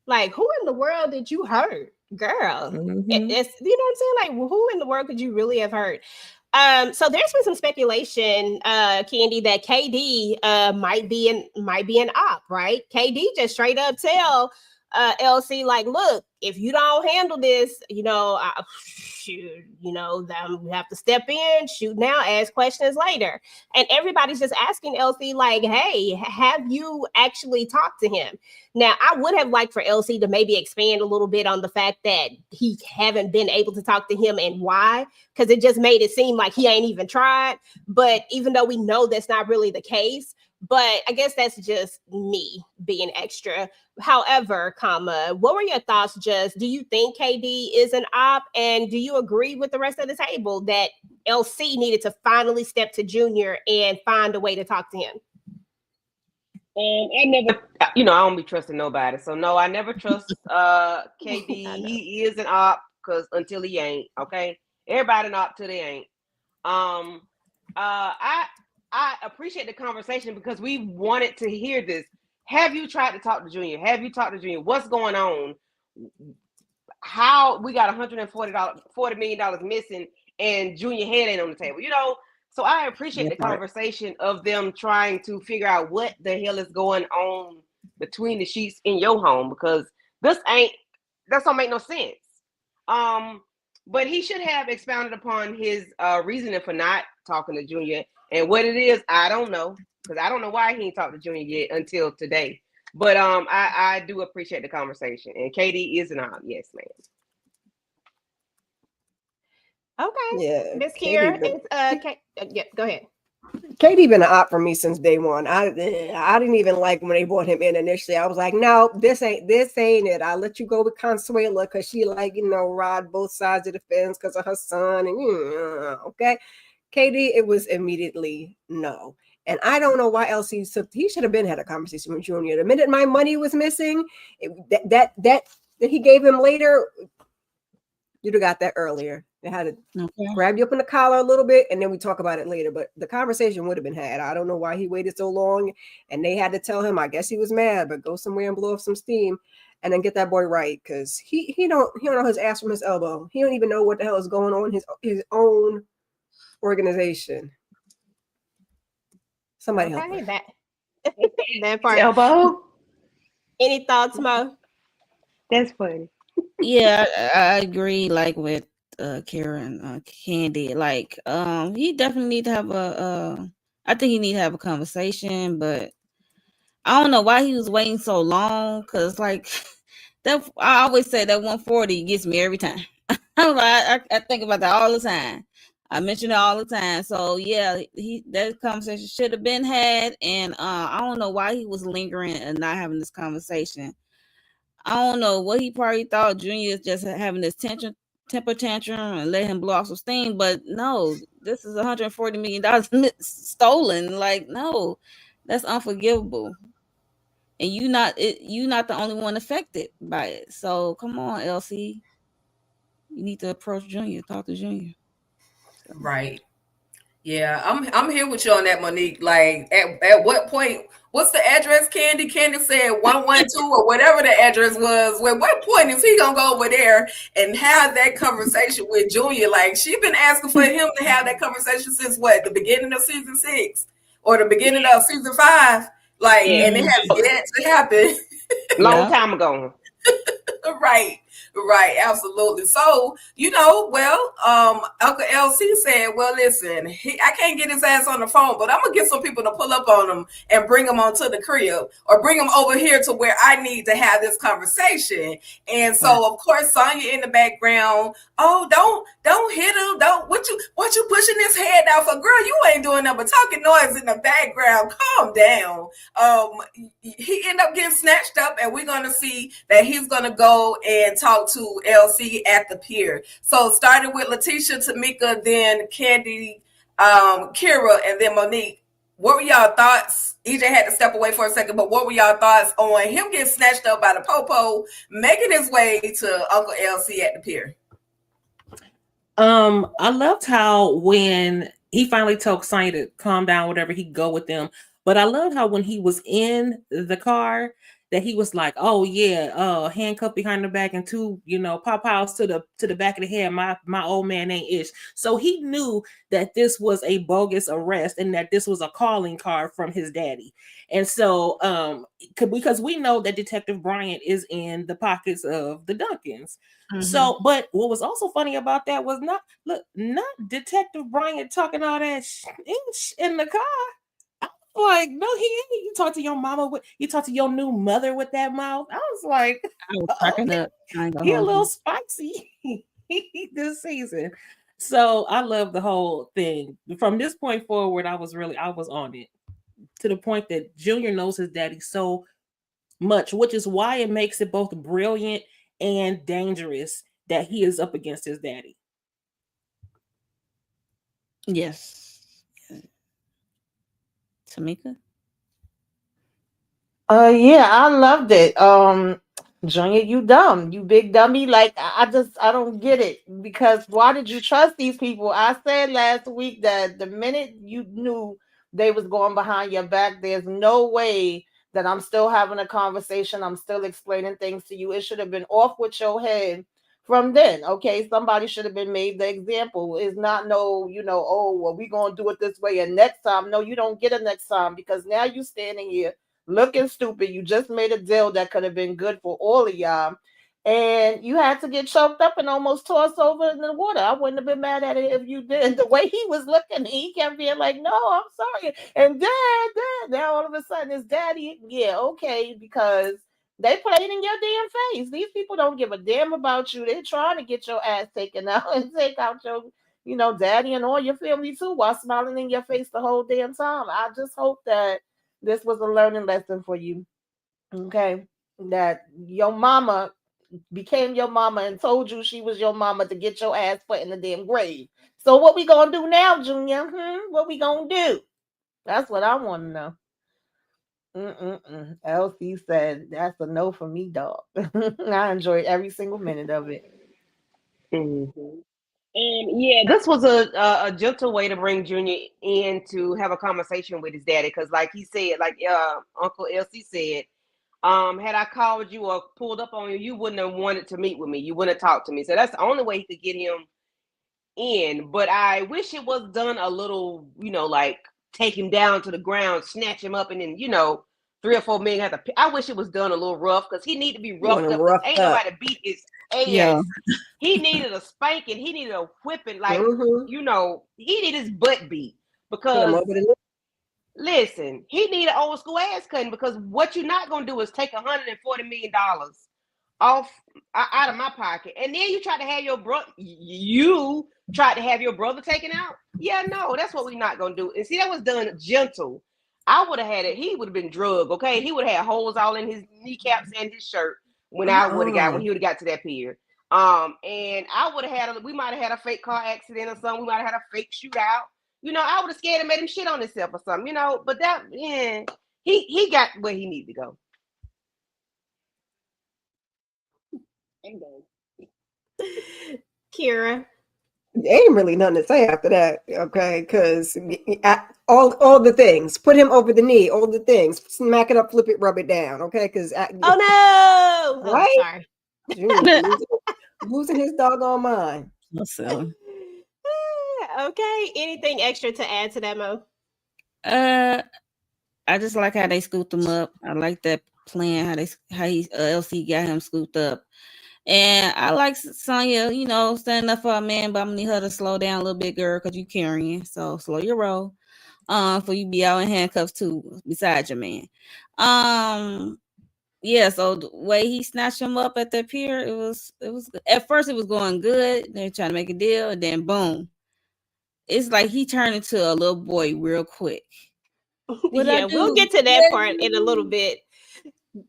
Like, who in the world did you hurt, girl? It's, you know what I'm saying? Like, who in the world could you really have hurt? So there's been some speculation, Candy, that KD might be an op, right? KD just straight up tell LC, like, look, if you don't handle this, then we have to step in, shoot now, ask questions later. And everybody's just asking LC, like, hey, have you actually talked to him? Now, I would have liked for LC to maybe expand a little bit on the fact that he haven't been able to talk to him and why, because it just made it seem like he ain't even tried. But even though we know that's not really the case, but I guess that's just me being extra. However, what were your thoughts, Just? Do you think KD is an op? And do you agree with the rest of the table that LC needed to finally step to Junior and find a way to talk to him? I never, I don't be trusting nobody. So no, I never trust KD. He is an op because until he ain't, okay? Everybody an op till they ain't. I appreciate the conversation because we wanted to hear this. Have you tried to talk to Junior? Have you talked to Junior? What's going on? How we got $140 million missing and Junior head ain't on the table, So I appreciate the conversation of them trying to figure out what the hell is going on between the sheets in your home, because that don't make no sense. But he should have expounded upon his reasoning for not talking to Junior. And what it is, I don't know, because I don't know why he ain't talked to Junior yet until today. But I do appreciate the conversation. And KD is an op. Yes, ma'am. Okay. Yeah. Miss Kira, go ahead. KD been an op for me since day one. I didn't even like when they brought him in initially. I was like, no, this ain't it. I'll let you go with Consuela because she ride both sides of the fence because of her son. And okay. KD, it was immediately no. And I don't know why else he should have had a conversation with Junior. The minute my money was missing, that he gave him later, you'd have got that earlier. They had to grab you up in the collar a little bit, and then we talk about it later. But the conversation would have been had. I don't know why he waited so long, and they had to tell him, I guess he was mad, but go somewhere and blow off some steam and then get that boy right, because he don't know his ass from his elbow. He don't even know what the hell is going on in his own organization. Somebody help me. That part. Elbow. Any thoughts, Mo? That's funny. Yeah, I agree. Like with Karen, Candy. Like, he definitely need to have I think he need to have a conversation, but I don't know why he was waiting so long. Cause like that, I always say that 140 gets me every time. I think about that all the time. I mention it all the time. So yeah, that conversation should have been had, and I don't know why he was lingering and not having this conversation. I don't know what he probably thought Junior is just having this temper tantrum and let him blow off some steam, but no, this is $140 million stolen. Like, no, that's unforgivable. And you not the only one affected by it. So come on, LC, you need to approach Junior, talk to Junior. Right. Yeah, I'm here with you on that, Monique. Like, at what point? What's the address, Candy? Candy said 112 or whatever the address was. Well, what point is he gonna go over there and have that conversation with Junior? Like, she been asking for him to have that conversation since what, the beginning of season 6 or the beginning of season 5? Like, Yeah. and it has yet to happen. Long time ago. Right, absolutely. So, Uncle LC said, well, listen, I can't get his ass on the phone, but I'm gonna get some people to pull up on him and bring him onto the crib or bring him over here to where I need to have this conversation. And so, of course, Sonya in the background, oh, don't hit him, what you pushing his head out for? Girl, you ain't doing nothing but talking noise in the background. Calm down. He ended up getting snatched up, and we're gonna see that he's gonna go and talk to LC at the pier. So started with Letitia, Tamika, then Candy, Kira, and then Monique. What were y'all thoughts? EJ had to step away for a second, but what were y'all thoughts on him getting snatched up by the popo, making his way to Uncle LC at the pier? I loved how when he finally told Sonya to calm down, whatever, he'd go with them. But I loved how when he was in the car, that he was like, oh yeah, handcuffed behind the back and 2, pop-outs to the back of the head. My old man ain't ish. So he knew that this was a bogus arrest and that this was a calling card from his daddy. And so because we know that Detective Bryant is in the pockets of the Duncans. Mm-hmm. So, but what was also funny about that was not Detective Bryant talking all that in the car. Like, no, he ain't. You talk to your mama you talk to your new mother with that mouth. I was like, he a little spicy this season. So I love the whole thing. From this point forward, I was on it, to the point that Junior knows his daddy so much, which is why it makes it both brilliant and dangerous that he is up against his daddy. Yes. Tamika? Yeah, I loved it. Junior, you dumb, you big dummy. Like, I don't get it, because why did you trust these people? I said last week that the minute you knew they was going behind your back, there's no way that I'm still having a conversation. I'm still explaining things to you. It should have been off with your head from then. Okay, somebody should have been made the example. It's not oh, well, we gonna do it this way and next time. No, you don't get a next time, because now you standing here looking stupid. You just made a deal that could have been good for all of y'all, and you had to get choked up and almost tossed over in the water. I wouldn't have been mad at it if you did. The way he was looking, he kept being like, no, I'm sorry. And dad, now all of a sudden it's daddy. Yeah, okay, because they played in your damn face. These people don't give a damn about you. They're trying to get your ass taken out and take out your, daddy and all your family too, while smiling in your face the whole damn time. I just hope that this was a learning lesson for you. Okay. That your mama became your mama and told you she was your mama to get your ass put in the damn grave. So what we gonna do now, Junior? What we gonna do? That's what I want to know. LC said that's a no for me, dog. I enjoyed every single minute of it. Mm-hmm. Yeah, this was a gentle way to bring Junior in to have a conversation with his daddy, because like he said, like Uncle LC said, had I called you or pulled up on you, you wouldn't have wanted to meet with me. You wouldn't have talked to me. So that's the only way he could get him in. But I wish it was done a little, like take him down to the ground, snatch him up, and then 3 or 4 men have to. I wish it was done a little rough, because he needed to be roughed up. Ain't nobody beat his ass. Yeah. He needed a spanking. He needed a whipping. Like he needed his butt beat, because listen, he needed an old school ass cutting, because what you're not gonna do is take $140 million off out of my pocket, and then you try to have your brother. You tried to have your brother taken out. Yeah, no, that's what we're not gonna do. And see, that was done gentle. I would have had it. He would have been drugged. Okay, he would have had holes all in his kneecaps and his shirt when he would have got to that pier. And I would have we might have had a fake car accident or something. We might have had a fake shootout. I would have scared and made him shit on himself or something. But that, he got where he needed to go. Kira. ain't really nothing to say after that, okay? Because all the things, put him over the knee, all the things, smack it up, flip it, rub it down, okay? Because Oh no! right? Oh, sorry. Junior losing his doggone mind. So, Okay. Anything extra to add to that, Mo? I just like how they scooped him up. I like that plan, how LC got him scooped up. And I like Sonya, standing up for a man, but I'm gonna need her to slow down a little bit, girl, because you carrying. So slow your roll. For you be out in handcuffs too, besides your man. Yeah, so the way he snatched him up at the pier, it was at first it was going good. They're trying to make a deal, and then boom. It's like he turned into a little boy real quick. Yeah, we'll get to that part in a little bit.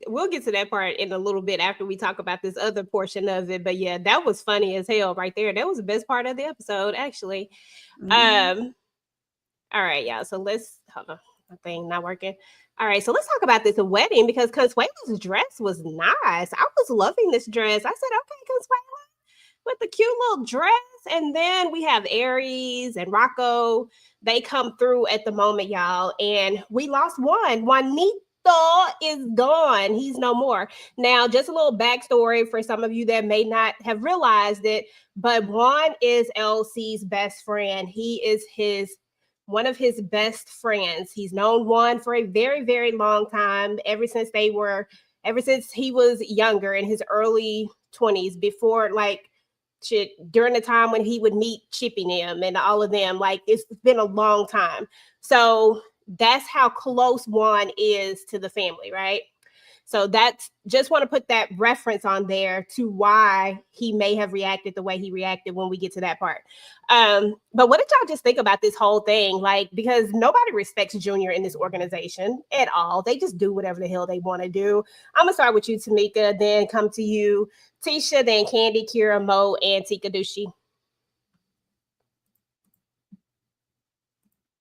We'll get to that part in a little bit after we talk about this other portion of it. But yeah, that was funny as hell right there. That was the best part of the episode, actually. All right, y'all. So let's hold on. My thing not working. All right, so let's talk about this wedding because Consuela's dress was nice. I was loving this dress. I said, okay, Consuela, with the cute little dress. And then we have Aries and Rocco. They come through at the moment, y'all. And we lost one. Juanito is gone. He's no more. Now, just a little backstory for some of you that may not have realized it, but Juan is LC's best friend. He is one of his best friends. He's known Juan for a very, very long time, ever since he was younger, in his early 20s, before during the time when he would meet Chippy and them and all of them. Like, it's been a long time. So that's how close Juan is to the family, right? So that's just want to put that reference on there to why he may have reacted the way he reacted when we get to that part. But what did y'all just think about this whole thing? Like, because nobody respects Junior in this organization at all. They just do whatever the hell they want to do. I'm gonna start with you, Tamika, then come to you, Tisha, then Candy, Kira, Mo, and Tika Dushi.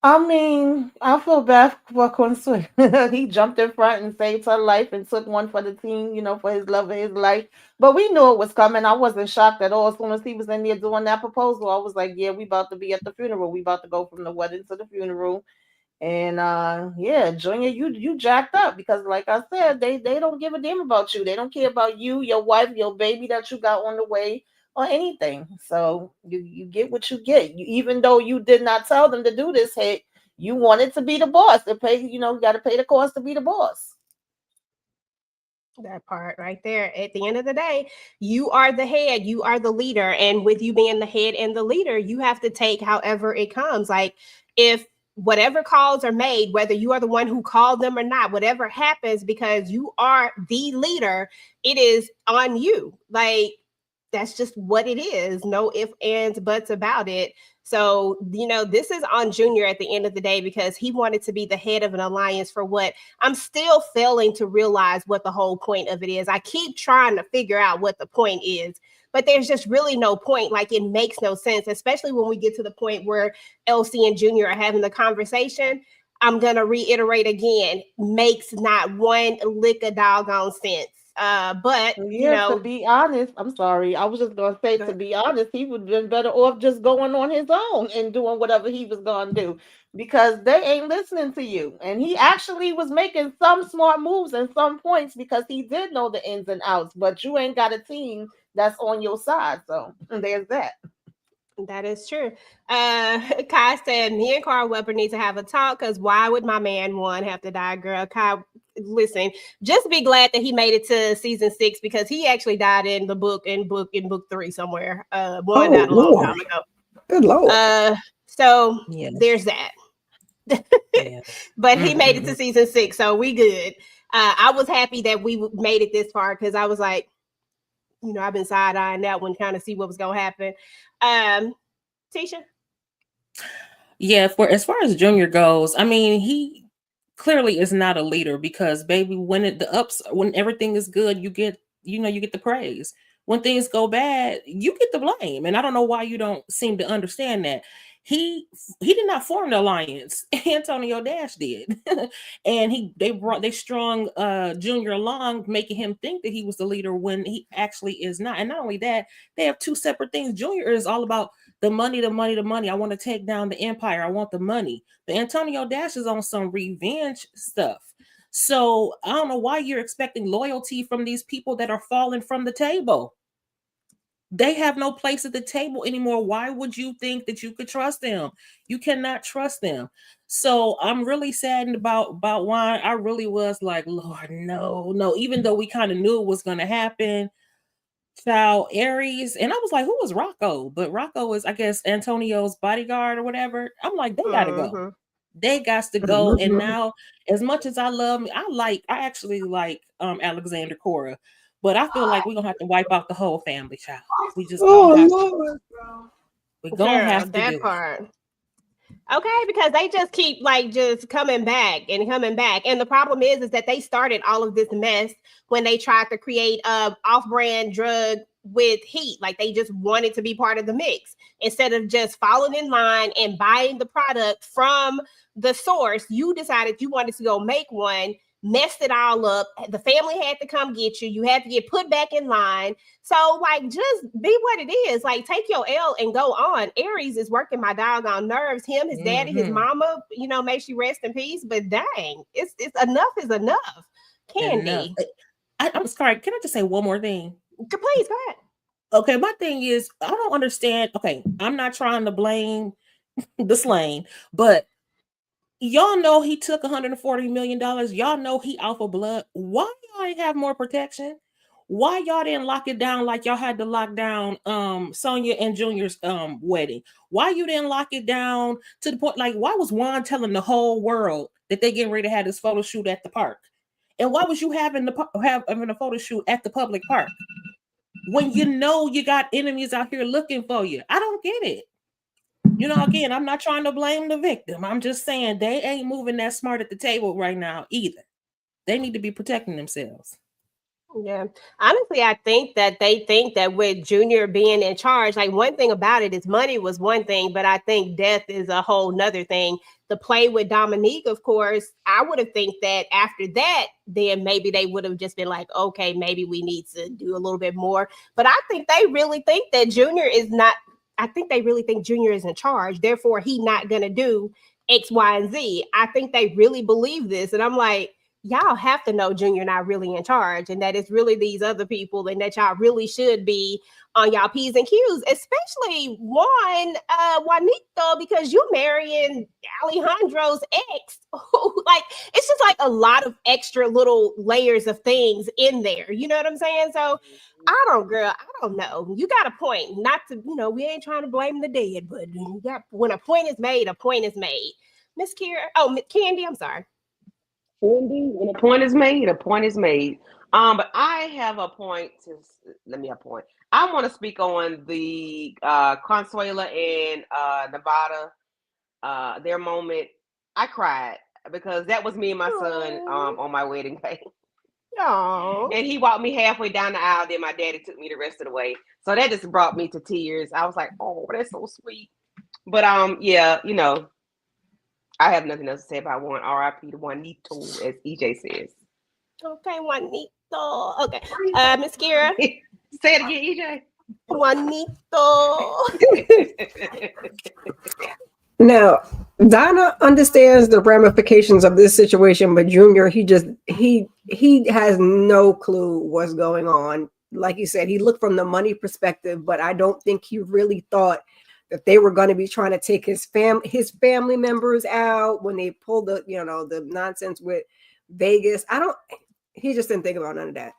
I mean, I feel bad for Consuelo. He jumped in front and saved her life and took one for the team, for his love of his life. But we knew it was coming. I wasn't shocked at all. As soon as he was in there doing that proposal, I was like, yeah, we about to be at the funeral. We about to go from the wedding to the funeral. And yeah, Junior, you jacked up because, like I said, they don't give a damn about you. They don't care about you, your wife, your baby that you got on the way, or anything. So you get what you get. Even though you did not tell them to do this hit, you wanted to be the boss. To pay, you got to pay the cost to be the boss. That part right there. At the end of the day, you are the head, you are the leader. And with you being the head and the leader, you have to take however it comes. Like, if whatever calls are made, whether you are the one who called them or not, whatever happens, because you are the leader, it is on you. Like, that's just what it is. No ifs, ands, buts about it. So, this is on Junior at the end of the day because he wanted to be the head of an alliance for what I'm still failing to realize what the whole point of it is. I keep trying to figure out what the point is, but there's just really no point. Like, it makes no sense, especially when we get to the point where LC and Junior are having the conversation. I'm going to reiterate again, makes not one lick of doggone sense. But yeah, to be honest, I'm sorry. I was just gonna say, to be honest, he would have been better off just going on his own and doing whatever he was gonna do, because they ain't listening to you. And he actually was making some smart moves and some points because he did know the ins and outs, but you ain't got a team that's on your side. So there's that. That is true. Kai said, me and Carl Weber need to have a talk because why would my man one have to die, girl? Kai, listen, just be glad that he made it to season 6 because he actually died in the book 3 somewhere. One died a long time ago. Good Lord. So there's that. But he made it to season 6, so we good. I was happy that we made it this far because I was like, I've been side-eyeing that one, kind of see what was gonna happen. Tisha? Yeah, as far as Junior goes, I mean, he clearly is not a leader because, baby, when everything is good, you get the praise. When things go bad, you get the blame. And I don't know why you don't seem to understand that. He did not form the alliance. Antonio Dash did. And they strung Junior along, making him think that he was the leader when he actually is not. And not only that, they have two separate things. Junior is all about the money, the money, the money. I want to take down the empire. I want the money. But Antonio Dash is on some revenge stuff. So I don't know why you're expecting loyalty from these people that are falling from the table. They have no place at the table anymore. Why would you think that you could trust them? You cannot trust them. So I'm really saddened about Juan. I really was like, Lord, no. Even though we kind of knew it was going to happen. Child Aries, and I was like, who was Rocco? But Rocco is, I guess, Antonio's bodyguard or whatever. I'm like, they gotta go. They got to go. And now, as much as I love, I actually like Alexander Cora, but I feel like we're gonna have to wipe out the whole family, child. We just we're gonna have to that do part. Okay, because they just keep like just coming back. And the problem is that they started all of this mess when they tried to create a off-brand drug with heat. Like they just wanted to be part of the mix instead of just following in line and buying the product from the source. You decided you wanted to go make one, messed it all up. The family had to come get you. You had to get put back in line. So like, just be what it is. Like, take your L and go on. Aries is working my doggone nerves. Him, his daddy, his mama, may she rest in peace. But dang, it's enough is enough. Candy. I'm sorry. Can I just say one more thing? Please, go ahead. Okay, my thing is, I don't understand. Okay, I'm not trying to blame the slain, but y'all know he took $140 million. Y'all know he out for blood. Why y'all ain't have more protection? Why y'all didn't lock it down like y'all had to lock down Sonya and Junior's wedding? Why you didn't lock it down to the point, like, why was Juan telling the whole world that they getting ready to have this photo shoot at the park? And why was you having a photo shoot at the public park when you know you got enemies out here looking for you? I don't get it. Again, I'm not trying to blame the victim. I'm just saying they ain't moving that smart at the table right now either. They need to be protecting themselves. Yeah. Honestly, I think that they think that with Junior being in charge, like one thing about it is money was one thing, but I think death is a whole nother thing. The play with Dominique, of course, I would have think that after that, then maybe they would have just been like, okay, maybe we need to do a little bit more. But I think they really think that Junior is not, I think they really think Junior is in charge. Therefore, he not going to do X, Y, and Z. I think they really believe this. And I'm like, y'all have to know Junior not really in charge and that it's really these other people and that y'all really should be on y'all P's and Q's, especially Juanito, because you marrying Alejandro's ex. Like, it's just like a lot of extra little layers of things in there. You know what I'm saying? So I don't know. You got a point. Not to, we ain't trying to blame the dead, but when a point is made, a point is made. Miss Kira, Candy, I'm sorry. When a point is made, a point is made. But I have a point I want to speak on the Consuela and Nevada, their moment. I cried because that was me and my son on my wedding day. Aww. And he walked me halfway down the aisle, then my daddy took me the rest of the way. So that just brought me to tears. I was like, oh, that's so sweet. But yeah, I have nothing else to say about one. R.I.P. to Juanito, as EJ says. Okay, Juanito. Okay, Miss Kira. Say it again, EJ. Juanito. Now, Donna understands the ramifications of this situation, but Junior, he has no clue what's going on. Like you said, he looked from the money perspective, but I don't think he really thought that they were going to be trying to take his family members out when they pulled the nonsense with Vegas. He just didn't think about none of that.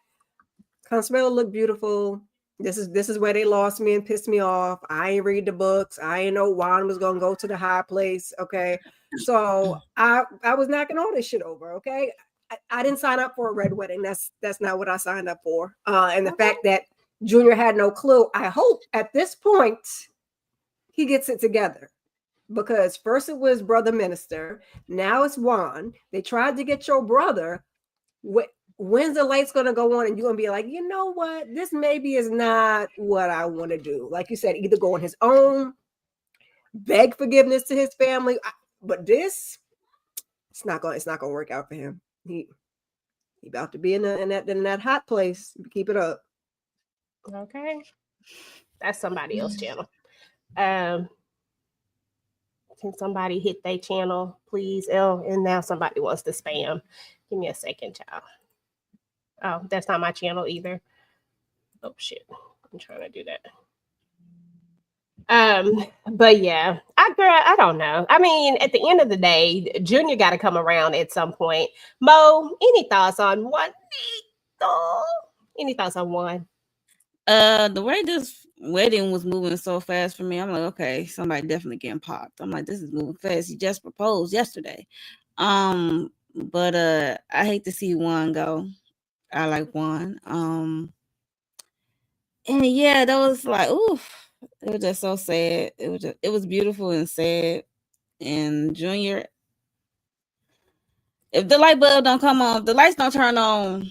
Consuelo looked beautiful. This is where they lost me and pissed me off. I ain't read the books. I ain't know Juan was gonna go to the high place. Okay. So I was knocking all this shit over. Okay. I didn't sign up for a red wedding. That's not what I signed up for. And the fact that Junior had no clue, I hope at this point he gets it together, because first it was Brother Minister, now it's Juan. They tried to get your brother. When's the lights going to go on and you're going to be like, you know what, this maybe is not what I want to do. Like you said, either go on his own, beg forgiveness to his family, but this, it's not going to work out for him. He about to be in that hot place. Keep it up. Okay, that's somebody else's channel. Can somebody hit their channel, please? Oh, and now somebody wants to spam. Give me a second, child. Oh, that's not my channel either. Oh shit, I'm trying to do that. But yeah, I don't know. I mean, at the end of the day, Junior got to come around at some point. Mo, any thoughts on one? Any thoughts on one? The way this wedding was moving so fast for me, I'm like, okay, somebody definitely getting popped. I'm like, this is moving fast. He just proposed yesterday. But I hate to see Juan go. I like Juan. And yeah, that was like, oof. It was just so sad. It was beautiful and sad. And Junior, if the light bulb don't come on, if the lights don't turn on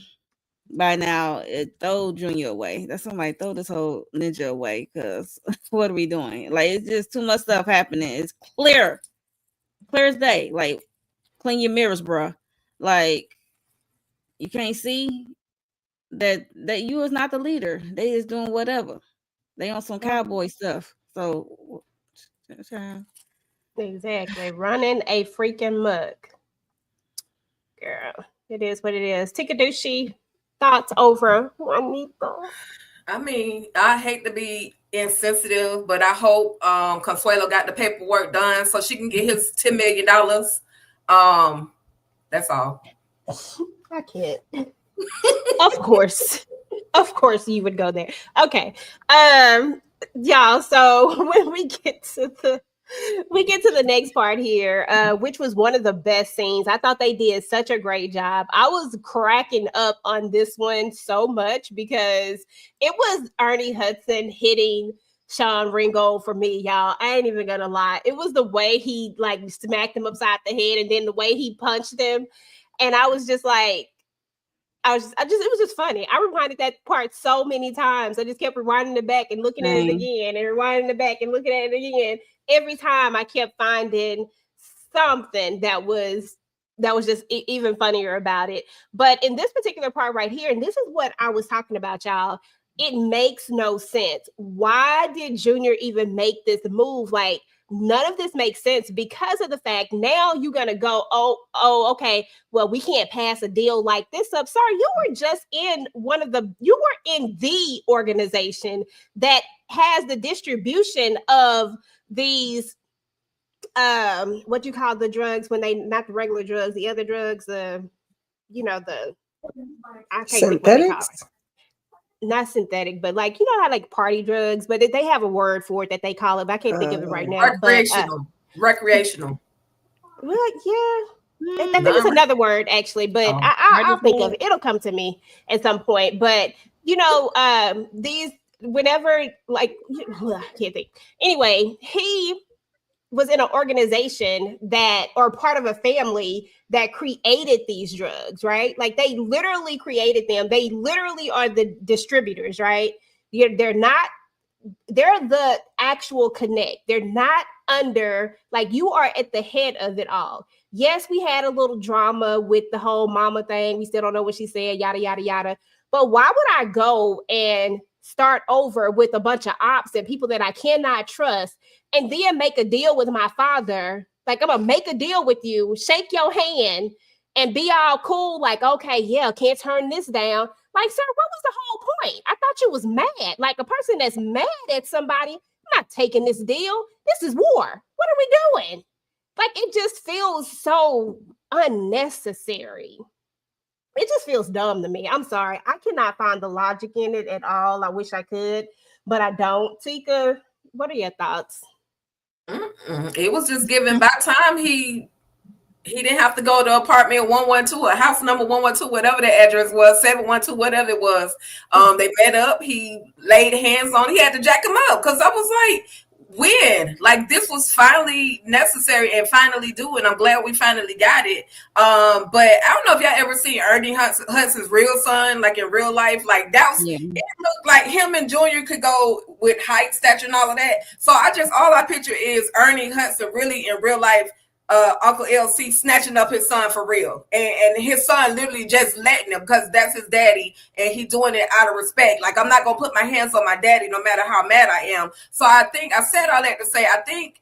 by now, it throw Junior away. That's somebody throw this whole ninja away, because what are we doing? Like, it's just too much stuff happening. It's clear as day. Like, clean your mirrors, bruh. Like, you can't see that you is not the leader. They is doing whatever. They on some cowboy stuff. So exactly, running a freaking muck. Girl, it is what it is. Tikadushi, thoughts over Juanito? I mean, I hate to be insensitive, but I hope Consuelo got the paperwork done so she can get his $10 million. That's all. I can't. Of course you would go there. Okay. Y'all, so when we get to the next part here, which was one of the best scenes. I thought they did such a great job. I was cracking up on this one so much because it was Ernie Hudson hitting Sean Ringgold for me, y'all. I ain't even gonna lie. It was the way he like smacked him upside the head and then the way he punched him. And I was just like, it was just funny. I rewinded that part so many times. I just kept rewinding it back and looking at it again and rewinding it back and looking at it again. Every time I kept finding something that was just even funnier about it. But in this particular part right here, and this is what I was talking about, y'all, it makes no sense. Why did Junior even make this move? Like, none of this makes sense because of the fact now you're going to go, oh, okay, well, we can't pass a deal like this up. Sorry, you were just in you were in the organization that has the distribution of these, what you call the drugs when they, not the regular drugs, the other drugs, I can't think what they call it. Not synthetic, but like, you know how like party drugs, but they have a word for it that they call it, but I can't think of it right now. Recreational. Well, yeah. I think it's another word actually, but I'll think of it. It'll come to me at some point. But these whenever like I can't think. Anyway, he was in an organization or part of a family that created these drugs, right? Like they literally created them. They literally are the distributors, right? They're the actual connect. They're not under, like, you are at the head of it all. Yes, we had a little drama with the whole mama thing. We still don't know what she said, yada, yada, yada. But why would I go and start over with a bunch of ops and people that I cannot trust and then make a deal with my father? Like, I'm gonna make a deal with you, shake your hand and be all cool. Like, okay, yeah, can't turn this down. Like, sir, what was the whole point? I thought you was mad. Like a person that's mad at somebody, I'm not taking this deal. This is war. What are we doing? Like, it just feels so unnecessary. It just feels dumb to me. I'm sorry. I cannot find the logic in it at all. I wish I could, but I don't. Tika, what are your thoughts? It was just given by time he didn't have to go to apartment 112 or house number 112, whatever the address was, 712, whatever it was. They met up. He laid hands on. He had to jack him up because I was like, when? Like, this was finally necessary and finally due, and I'm glad we finally got it. But I don't know if y'all ever seen Ernie Hudson's real son, like in real life. Like, that was, it looked like him and Junior could go with height, stature, and all of that. So all I picture is Ernie Hudson really in real life Uncle LC snatching up his son for real, and his son literally just letting him because that's his daddy, and he doing it out of respect. Like, I'm not gonna put my hands on my daddy no matter how mad I am. So I think I said all that to say I think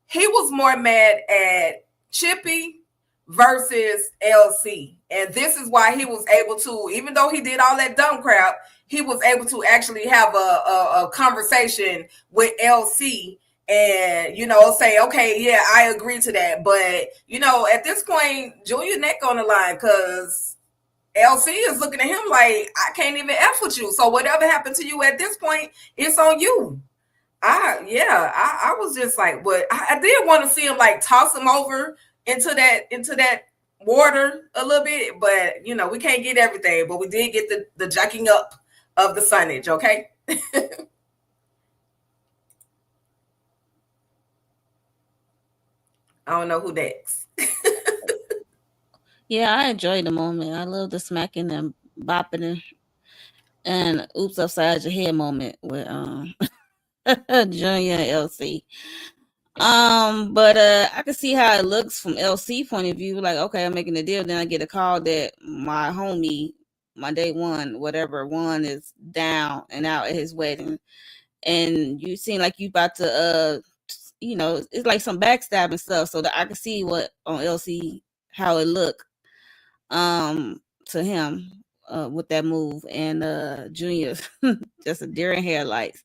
he was more mad at Chippy versus LC, and this is why he was able to, even though he did all that dumb crap, he was able to actually have a conversation with LC. And, you know, say, okay, yeah, I agree to that. But, you know, at this point, Junior neck on the line because LC is looking at him like, I can't even F with you. So whatever happened to you at this point, it's on you. I was just like, what? I did want to see him like toss him over into that water a little bit. But, you know, we can't get everything. But we did get the jacking up of the signage, okay? I don't know who next. Yeah, I enjoyed the moment. I love the smacking and bopping and oops upside your head moment with Junior and LC. But I can see how it looks from LC point of view. Like, okay, I'm making a deal. Then I get a call that my homie, my day one, whatever one, is down and out at his wedding, and you seem like you about to you know, it's like some backstabbing stuff. So that I can see what on LC how it look to him with that move, and Junior just a deer in headlights.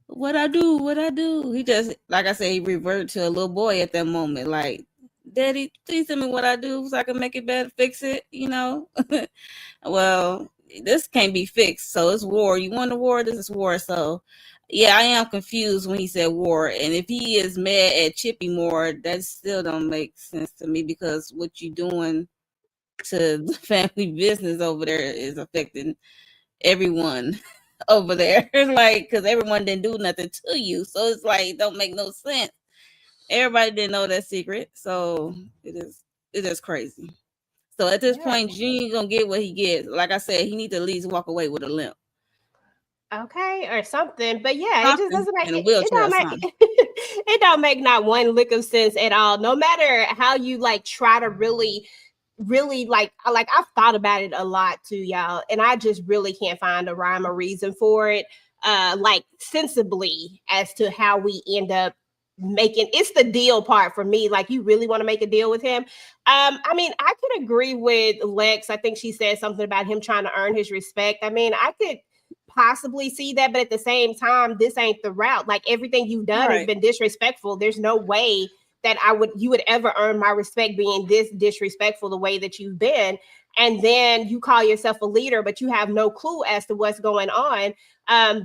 What I do? He just, like I said, he reverted to a little boy at that moment. Like, Daddy, please tell me what I do so I can make it better, fix it, you know? Well, this can't be fixed. So it's war. You want a war? This is war. So yeah, I am confused when he said war. And if he is mad at Chippy more, that still don't make sense to me, because what you doing to the family business over there is affecting everyone over there. Like, because everyone didn't do nothing to you. So it's like, it don't make no sense. Everybody didn't know that secret. So it is crazy. So at this point, Junior gonna get what he gets. Like I said, he needs to at least walk away with a limp. Okay, or something. But yeah, it just doesn't make in a wheelchair it don't make it don't make not one lick of sense at all. No matter how you like try to really like I've thought about it a lot too, y'all, and I just really can't find a rhyme or reason for it. Like sensibly as to how we end up making it's the deal part for me. Like, you really want to make a deal with him. I mean, I could agree with Lex. I think she said something about him trying to earn his respect. I mean, I could possibly see that, but at the same time, this ain't the route. Like, everything you've done has been disrespectful. There's no way that you would ever earn my respect being this disrespectful the way that you've been. And then you call yourself a leader, but you have no clue as to what's going on.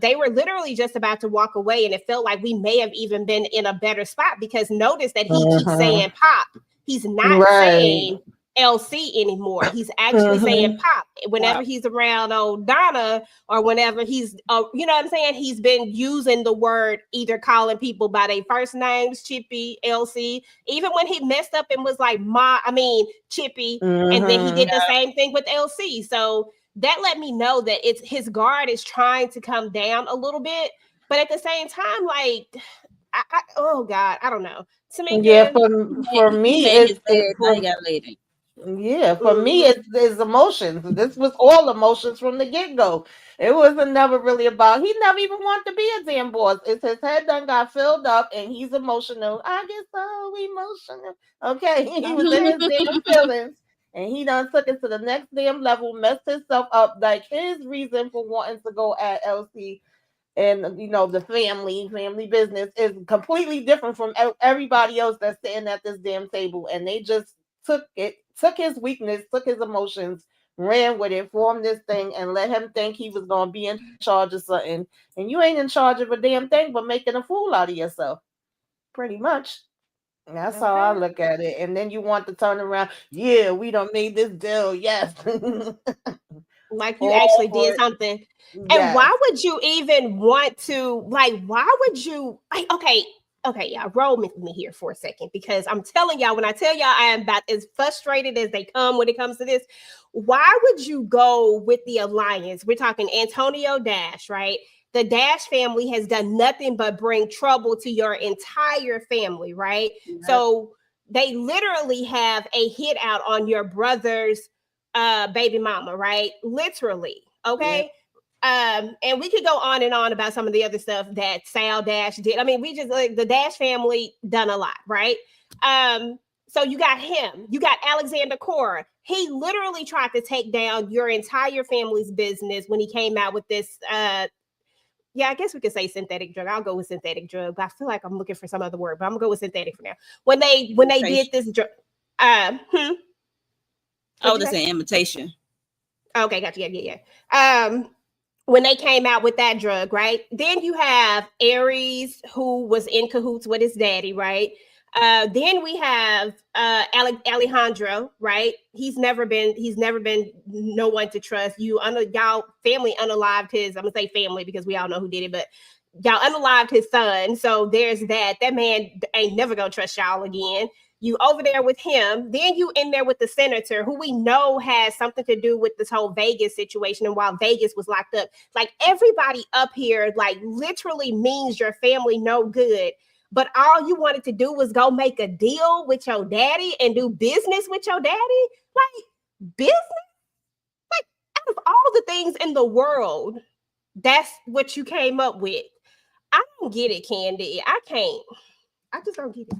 They were literally just about to walk away, and it felt like we may have even been in a better spot, because notice that he keeps saying Pop. He's not saying LC anymore. He's actually saying Pop whenever he's around old Donna, or whenever he's you know what I'm saying, he's been using the word, either calling people by their first names, Chippy, LC, even when he messed up and was like Chippy, and then he did the same thing with LC. So that let me know that it's his guard is trying to come down a little bit, but at the same time, like oh God, I don't know. To me, for me, it's emotions. This was all emotions from the get-go. It wasn't never really about, he never even wanted to be a damn boss. It's his head done got filled up and he's emotional. I get so emotional. Okay, he was in his damn feelings and he done took it to the next damn level, messed himself up. Like, his reason for wanting to go at LC and, you know, the family business is completely different from everybody else that's sitting at this damn table. And they just took his weakness, took his emotions, ran with it, formed this thing, and let him think he was going to be in charge of something. And you ain't in charge of a damn thing but making a fool out of yourself. Pretty much. That's how I look at it. And then you want to turn around. Yeah, we done made this deal. Yes. Like, you actually did something. And why would you even want to, like, why would you, like, okay, y'all, roll with me here for a second, because I'm telling y'all, when I tell y'all I am about as frustrated as they come when it comes to this, why would you go with the alliance? We're talking Antonio Dash, right? The Dash family has done nothing but bring trouble to your entire family, right? So they literally have a hit out on your brother's baby mama, right? Literally. Okay. And we could go on and on about some of the other stuff that Sal Dash did. I mean, we just like the Dash family done a lot, right? So you got him, you got Alexander Cora. He literally tried to take down your entire family's business when he came out with this. Yeah, I guess we could say synthetic drug. I'll go with synthetic drug. But I feel like I'm looking for some other word, but I'm gonna go with synthetic for now. When they did this drug, I was just saying imitation. Okay, gotcha. Yeah. When they came out with that drug, right? Then you have Aries, who was in cahoots with his daddy, right? Then we have Alejandro, right? He's never been no one to trust. Y'all family unalived his, I'm gonna say family because we all know who did it, but y'all unalived his son. So there's that. That man ain't never gonna trust y'all again. You over there with him, then you in there with the senator, who we know has something to do with this whole Vegas situation. And while Vegas was locked up, like everybody up here, like literally means your family no good. But all you wanted to do was go make a deal with your daddy and do business with your daddy. Like business? Like out of all the things in the world, that's what you came up with. I don't get it, Candy. I can't. I just don't get it.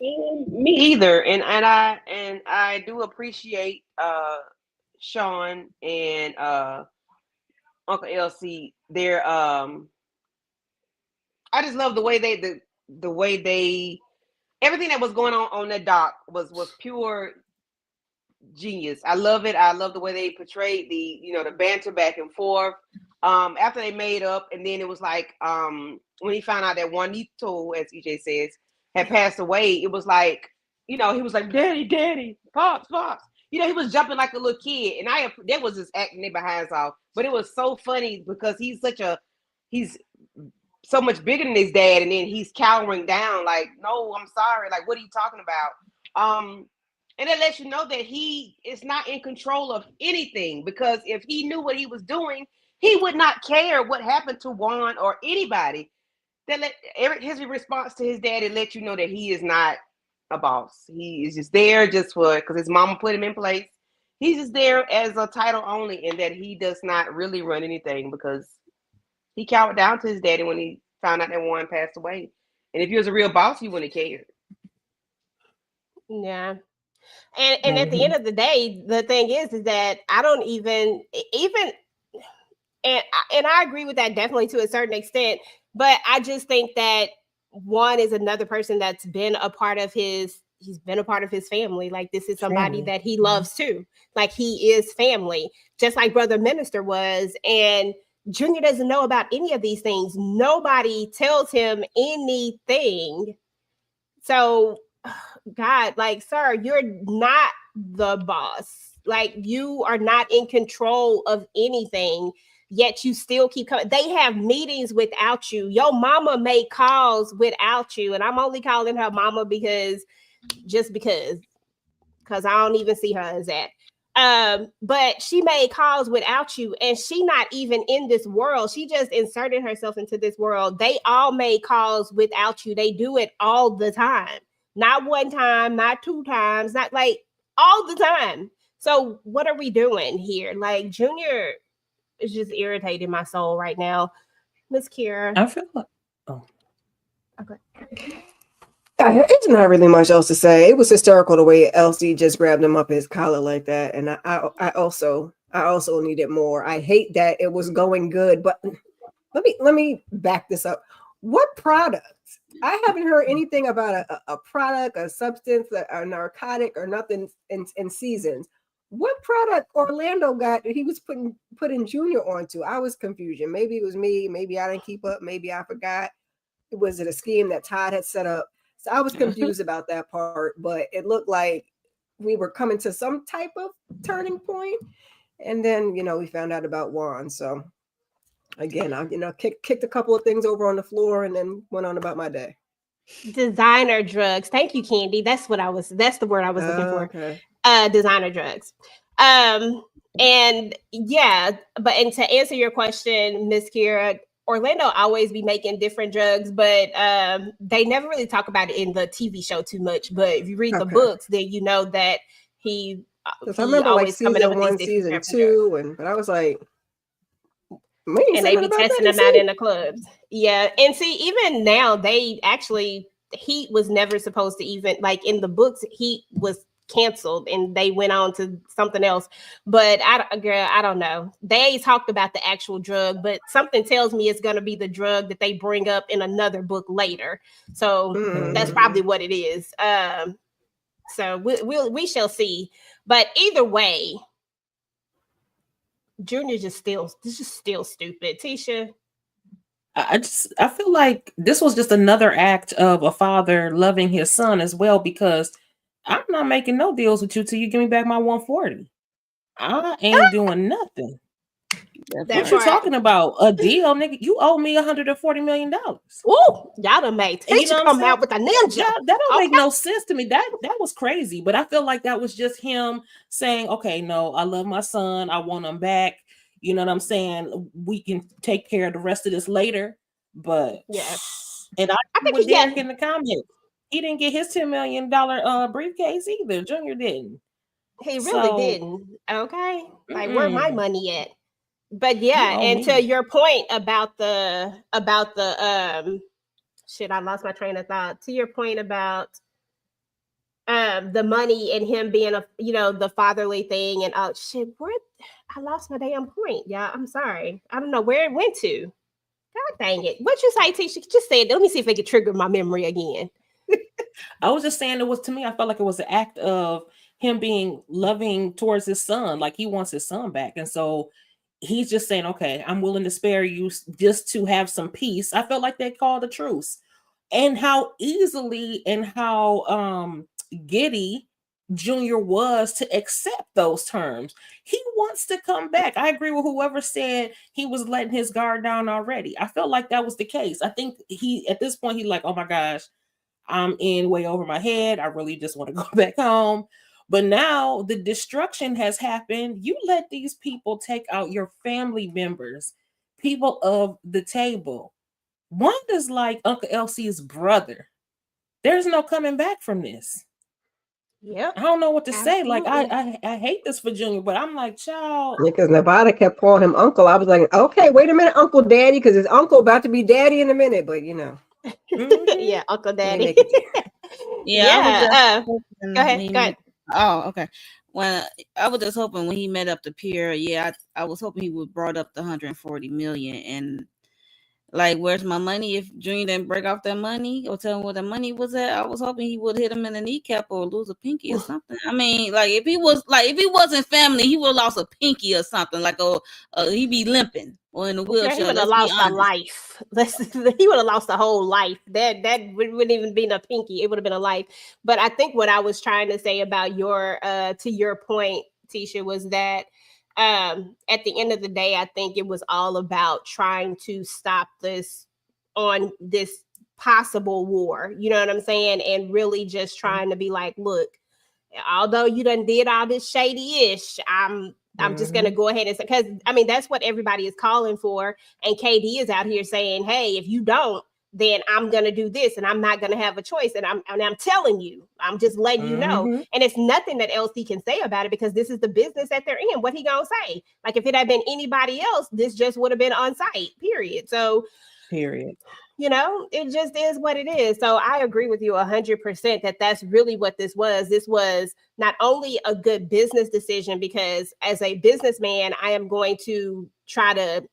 Me either. And I do appreciate Sean and Uncle LC. They're I just love the way they everything that was going on the dock was pure genius. I love it. I love the way they portrayed the banter back and forth. After they made up, and then it was like when he found out that Juanito, as EJ says, had passed away, it was like, he was like, Daddy, Pops. He was jumping like a little kid, and that was just acting their behinds off. But it was so funny because he's so much bigger than his dad, and then he's cowering down like, no, I'm sorry, like, what are you talking about? And it lets you know that he is not in control of anything, because if he knew what he was doing, he would not care what happened to Juan or anybody. His response to his daddy let you know that he is not a boss. He is just there because his mama put him in place. He's just there as a title only, and that he does not really run anything because he cowered down to his daddy when he found out that Juan passed away. And if he was a real boss, he wouldn't have cared. Yeah. And at the end of the day, the thing is that I don't even and I agree with that definitely to a certain extent, but I just think that Juan is another person that's been a part of he's been a part of his family. Like, this is somebody that he loves too. Like, he is family, just like Brother Minister was. And Junior doesn't know about any of these things. Nobody tells him anything. So, God, like, sir, you're not the boss. Like, you are not in control of anything, yet you still keep coming. They have meetings without you. Your mama made calls without you. And I'm only calling her mama because I don't even see her as that. But she made calls without you, and she not even in this world. She just inserted herself into this world. They all made calls without you. They do it all the time. Not one time, not two times, not like all the time. So what are we doing here? Like, Junior is just irritating my soul right now. Miss Kira. I feel like, okay. It's not really much else to say. It was hysterical the way Elsie just grabbed him up his collar like that, and I also needed more. I hate that it was going good, but let me back this up. What products? I haven't heard anything about a product, a substance, a narcotic, or nothing in seasons. What product Orlando got that he was putting Junior onto? I was confused. Maybe it was me. Maybe I didn't keep up. Maybe I forgot. Was it a scheme that Todd had set up? So I was confused about that part, but it looked like we were coming to some type of turning point. And then, we found out about Juan. So again, I, kicked a couple of things over on the floor and then went on about my day. Designer drugs. Thank you, Candy. That's the word I was looking for. Okay. Designer drugs. And yeah, and to answer your question, Miss Kira, Orlando always be making different drugs, but they never really talk about it in the TV show too much. But if you read the books, then you know that he I remember like coming up season with these 1, different season drugs. 2, but I was like, And they be testing them out in the clubs. Yeah. And see, even now, Heat was never supposed to even, like in the books, Heat was canceled and they went on to something else. But I don't know. They talked about the actual drug, but something tells me it's going to be the drug that they bring up in another book later. So that's probably what it is. So we shall see. But either way, Junior's just still stupid. Tisha. I feel like this was just another act of a father loving his son as well, because I'm not making no deals with you till you give me back my 140. I ain't doing nothing. What you talking about? A deal, nigga? You owe me $140 million. Ooh, y'all done made Tisha come out with a ninja. That don't make no sense to me. That was crazy. But I feel like that was just him saying, okay, no, I love my son. I want him back. You know what I'm saying? We can take care of the rest of this later. But yeah. And I think with Derek in the comments, he didn't get his $10 million briefcase either. Junior didn't. He really didn't. Okay. Like, where my money at? But yeah, and to your point about the shit, I lost my train of thought. To your point about the money and him being the fatherly thing and shit, I lost my damn point. Yeah, I'm sorry. I don't know where it went to. God dang it. What'd you say, Tisha? Just say it. Let me see if it can trigger my memory again. I was just saying to me, I felt like it was an act of him being loving towards his son. Like he wants his son back. And so he's just saying, okay, I'm willing to spare you just to have some peace. I felt like they called a truce. And how easily and how giddy Junior was to accept those terms. He wants to come back. I agree with whoever said he was letting his guard down already. I felt like that was the case. I think at this point, he's like, oh my gosh, I'm in way over my head. I really just want to go back home. But now the destruction has happened. You let these people take out your family members, people of the table. Wanda's like Uncle LC's brother. There's no coming back from this. Yeah, I don't know what to say. Like I hate this for Junior, but I'm like, child. Because Nevada kept calling him uncle. I was like, okay, wait a minute, Uncle Daddy, because his uncle about to be daddy in a minute. But yeah, Uncle Daddy. Yeah. Go ahead. Oh, okay. When I was just hoping when he met up the peer, I was hoping he would brought up the 140 million and like, where's my money? If Junior didn't break off that money or tell him where the money was at, I was hoping he would hit him in the kneecap or lose a pinky or something. I mean, like if he wasn't family, he would have lost a pinky or something. Like he'd be limping or in a wheelchair. He would have lost a life. He would have lost a whole life. That wouldn't even be a pinky. It would have been a life. But I think what I was trying to say about to your point, Tisha, was that at the end of the day, I think it was all about trying to stop this possible war. You know what I'm saying? And really just trying to be like, look, although you done did all this shady-ish, I'm just going to go ahead and say, because I mean, that's what everybody is calling for. And KD is out here saying, hey, if you don't, then I'm going to do this and I'm not going to have a choice. And I'm telling you, I'm just letting you know. And it's nothing that LC can say about it because this is the business that they're in. What he going to say? Like if it had been anybody else, this just would have been on site, period. So, it just is what it is. So I agree with you 100% that that's really what this was. This was not only a good business decision because as a businessman, I am going to try to,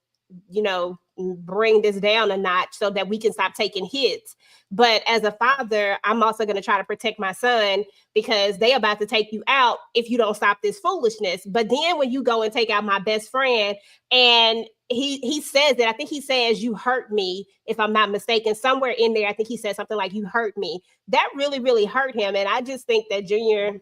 bring this down a notch so that we can stop taking hits. But as a father, I'm also going to try to protect my son because they about to take you out if you don't stop this foolishness. But then when you go and take out my best friend and he says that, I think he says you hurt me, if I'm not mistaken, somewhere in there, I think he said something like you hurt me. That really, really hurt him. And I just think that Junior,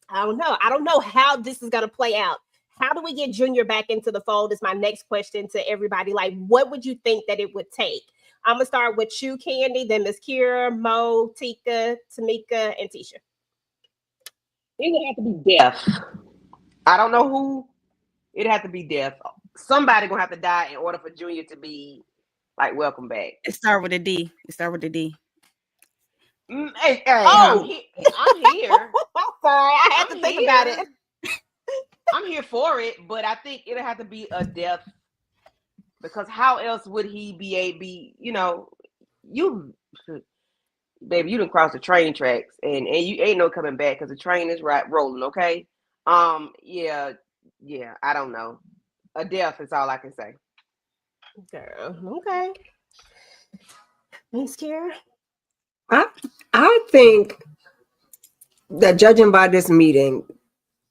I don't know how this is going to play out. How do we get Junior back into the fold is my next question to everybody. Like, what would you think that it would take? I'm going to start with you, Candy, then Miss Kira, Mo, Tika, Tamika, and Tisha. It would have to be death. I don't know who. It'd have to be death. Somebody going to have to die in order for Junior to be Like, welcome back. It start with a D. Hey, Oh. I'm here. Sorry, I had to think about it. I'm here for it, but I think it'll have to be a death, because how else would he be? You, baby, you done crossed the train tracks, and you ain't no coming back because the train is rolling. Okay, yeah, I don't know. A death is all I can say. Girl, okay. Thanks, Kiara. I think that judging by this meeting,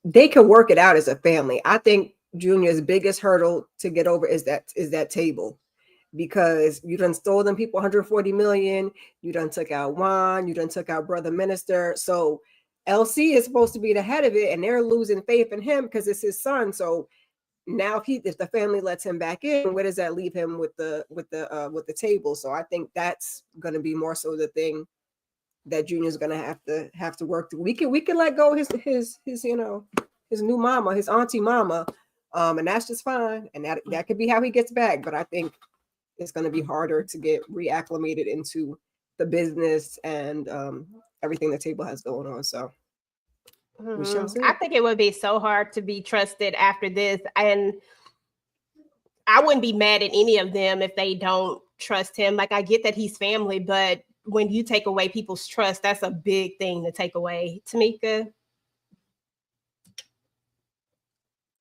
they can work it out as a family. I think Junior's biggest hurdle to get over is that table, because you done stole them people 140 million. You done took out Juan. You done took out Brother Minister. So LC is supposed to be the head of it, and they're losing faith in him because it's his son. So now if the family lets him back in, where does that leave him with the table? So I think that's going to be more so the thing that Junior's going to have to work through. We can let go his his new mama, his auntie mama, and that's just fine. And that could be how he gets back. But I think it's going to be harder to get reacclimated into the business and everything the table has going on. So. I think it would be so hard to be trusted after this, and I wouldn't be mad at any of them if they don't trust him. Like, I get that he's family, but when you take away people's trust, that's a big thing to take away. Tamika?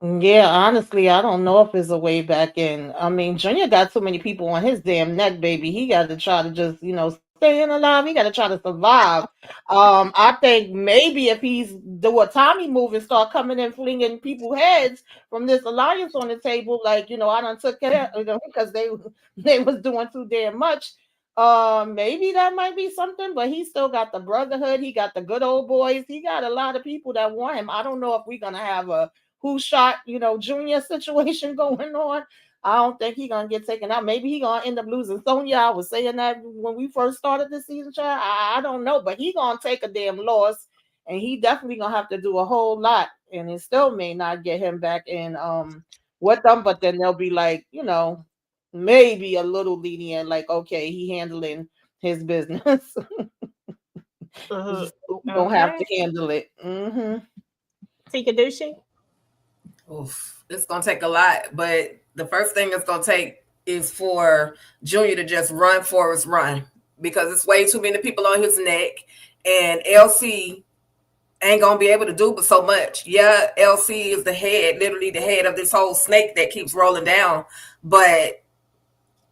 Yeah, honestly, I don't know if there's a way back in. I mean, Junior got so many people on his damn neck, baby. He got to try to just, staying alive. He got to try to survive. I think maybe if he's do a Tommy move and start coming and flinging people's heads from this alliance on the table, like, I done took care of them because they was doing too damn much. Maybe that might be something, but he still got the brotherhood. He got the good old boys. He got a lot of people that want him. I don't know if we're gonna have a who shot, Junior situation going on. I don't think he's gonna get taken out. Maybe he gonna end up losing Sonya. I was saying that when we first started this season, child. I don't know, but he gonna take a damn loss, and he definitely gonna have to do a whole lot, and it still may not get him back in with them. But then they'll be like, maybe a little lenient, like, okay, he handling his business. Don't have to handle it. Tika Dushi? Oof, it's gonna take a lot, but the first thing it's gonna take is for Junior to just run, Forrest, run, because it's way too many people on his neck, and LC ain't gonna be able to do but so much. Yeah, LC is the head, literally the head of this whole snake that keeps rolling down, but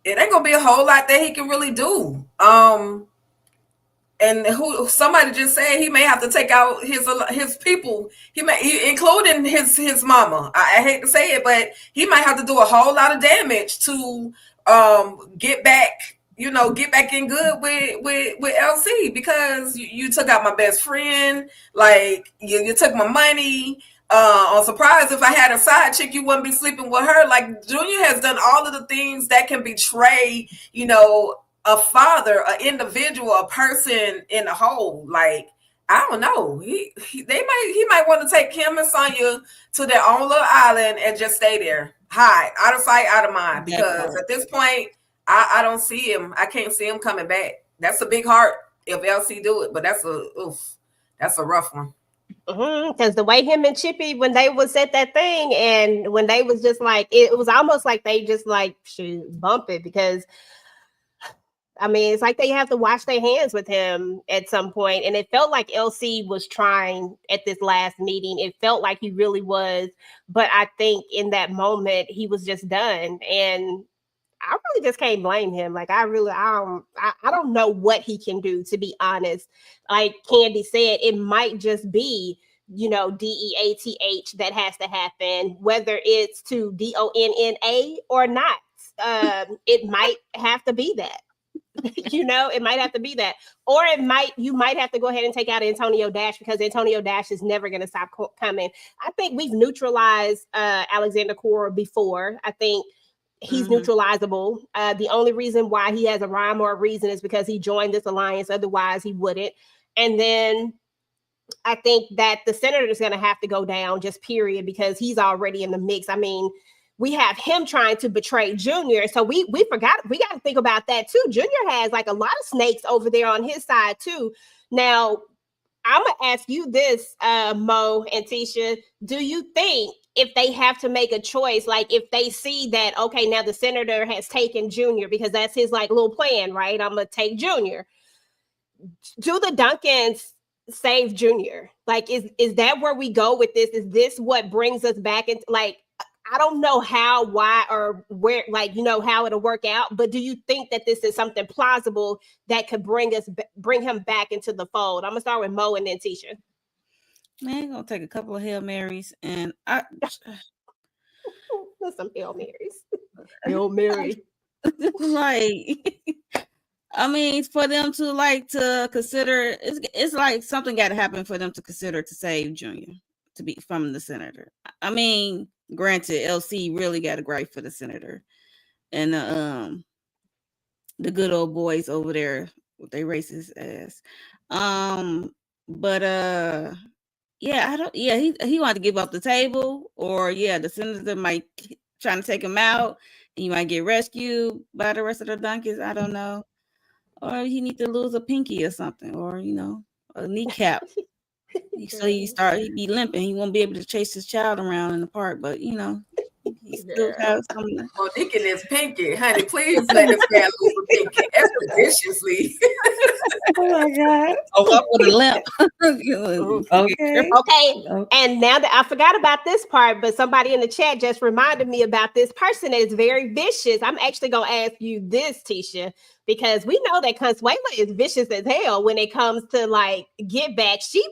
it ain't gonna be a whole lot that he can really do. And somebody just said he may have to take out his people. He may, including his mama. I hate to say it, but he might have to do a whole lot of damage to get back in good with LC, because you took out my best friend. Like, you took my money. I'm surprised if I had a side chick, you wouldn't be sleeping with her. Like, Junior has done all of the things that can betray, a father, an individual, a person in the whole. Like, I don't know. He might want to take Kim and Sonya to their own little island and just stay there, hide, out of sight, out of mind. Because at this point, I don't see him. I can't see him coming back. That's a big heart if LC do it, but that's a rough one. Because the way him and Chippy, when they was at that thing, and when they was just like, it was almost like they just like should bump it, because I mean, it's like they have to wash their hands with him at some point. And it felt like LC was trying at this last meeting. It felt like he really was. But I think in that moment, he was just done. And I really just can't blame him. Like, I don't know what he can do, to be honest. Like Candy said, it might just be, DEATH that has to happen, whether it's to DONNA or not. It might have to be that. It might have to be that, or you might have to go ahead and take out Antonio Dash, because Antonio Dash is never going to stop coming. I think we've neutralized Alexander Cora before. I think he's neutralizable. The only reason why he has a rhyme or a reason is because he joined this alliance. Otherwise, he wouldn't. And then I think that the senator is going to have to go down, just period, because he's already in the mix. I mean, we have him trying to betray Junior. So we got to think about that too. Junior has like a lot of snakes over there on his side too. Now, I'm gonna ask you this, Mo and Tisha. Do you think if they have to make a choice, like if they see that, okay, now the senator has taken Junior because that's his like little plan, right? I'm gonna take Junior. Do the Duncans save Junior? Like, is that where we go with this? Is this what brings us back into, like, I don't know how, why, or where, like, you know, how it'll work out, but do you think that this is something plausible that could bring him back into the fold? I'm gonna start with Mo and then Tisha. Man, gonna take a couple of Hail Marys and some Hail Marys. Hail Mary. Like, I mean, for them to like to consider, it's like something got to happen for them to consider to save Junior to be from the senator. I mean, granted, LC really got a gripe for the senator and the good old boys over there with their racist ass. But yeah, he wanted to give up the table, or the senator might trying to take him out, and he might get rescued by the rest of the Duncans. I don't know. Or he need to lose a pinky or something, or a kneecap. So he'd be limping. He won't be able to chase his child around in the park, but he still has something. Oh, Deacon is pinky, honey. Please let this man lose a pinky expeditiously. Oh my God! Oh, up with a limp. Okay. And now that I forgot about this part, but somebody in the chat just reminded me about this person that is very vicious. I'm actually gonna ask you this, Tisha, because we know that Consuela is vicious as hell when it comes to like get back. She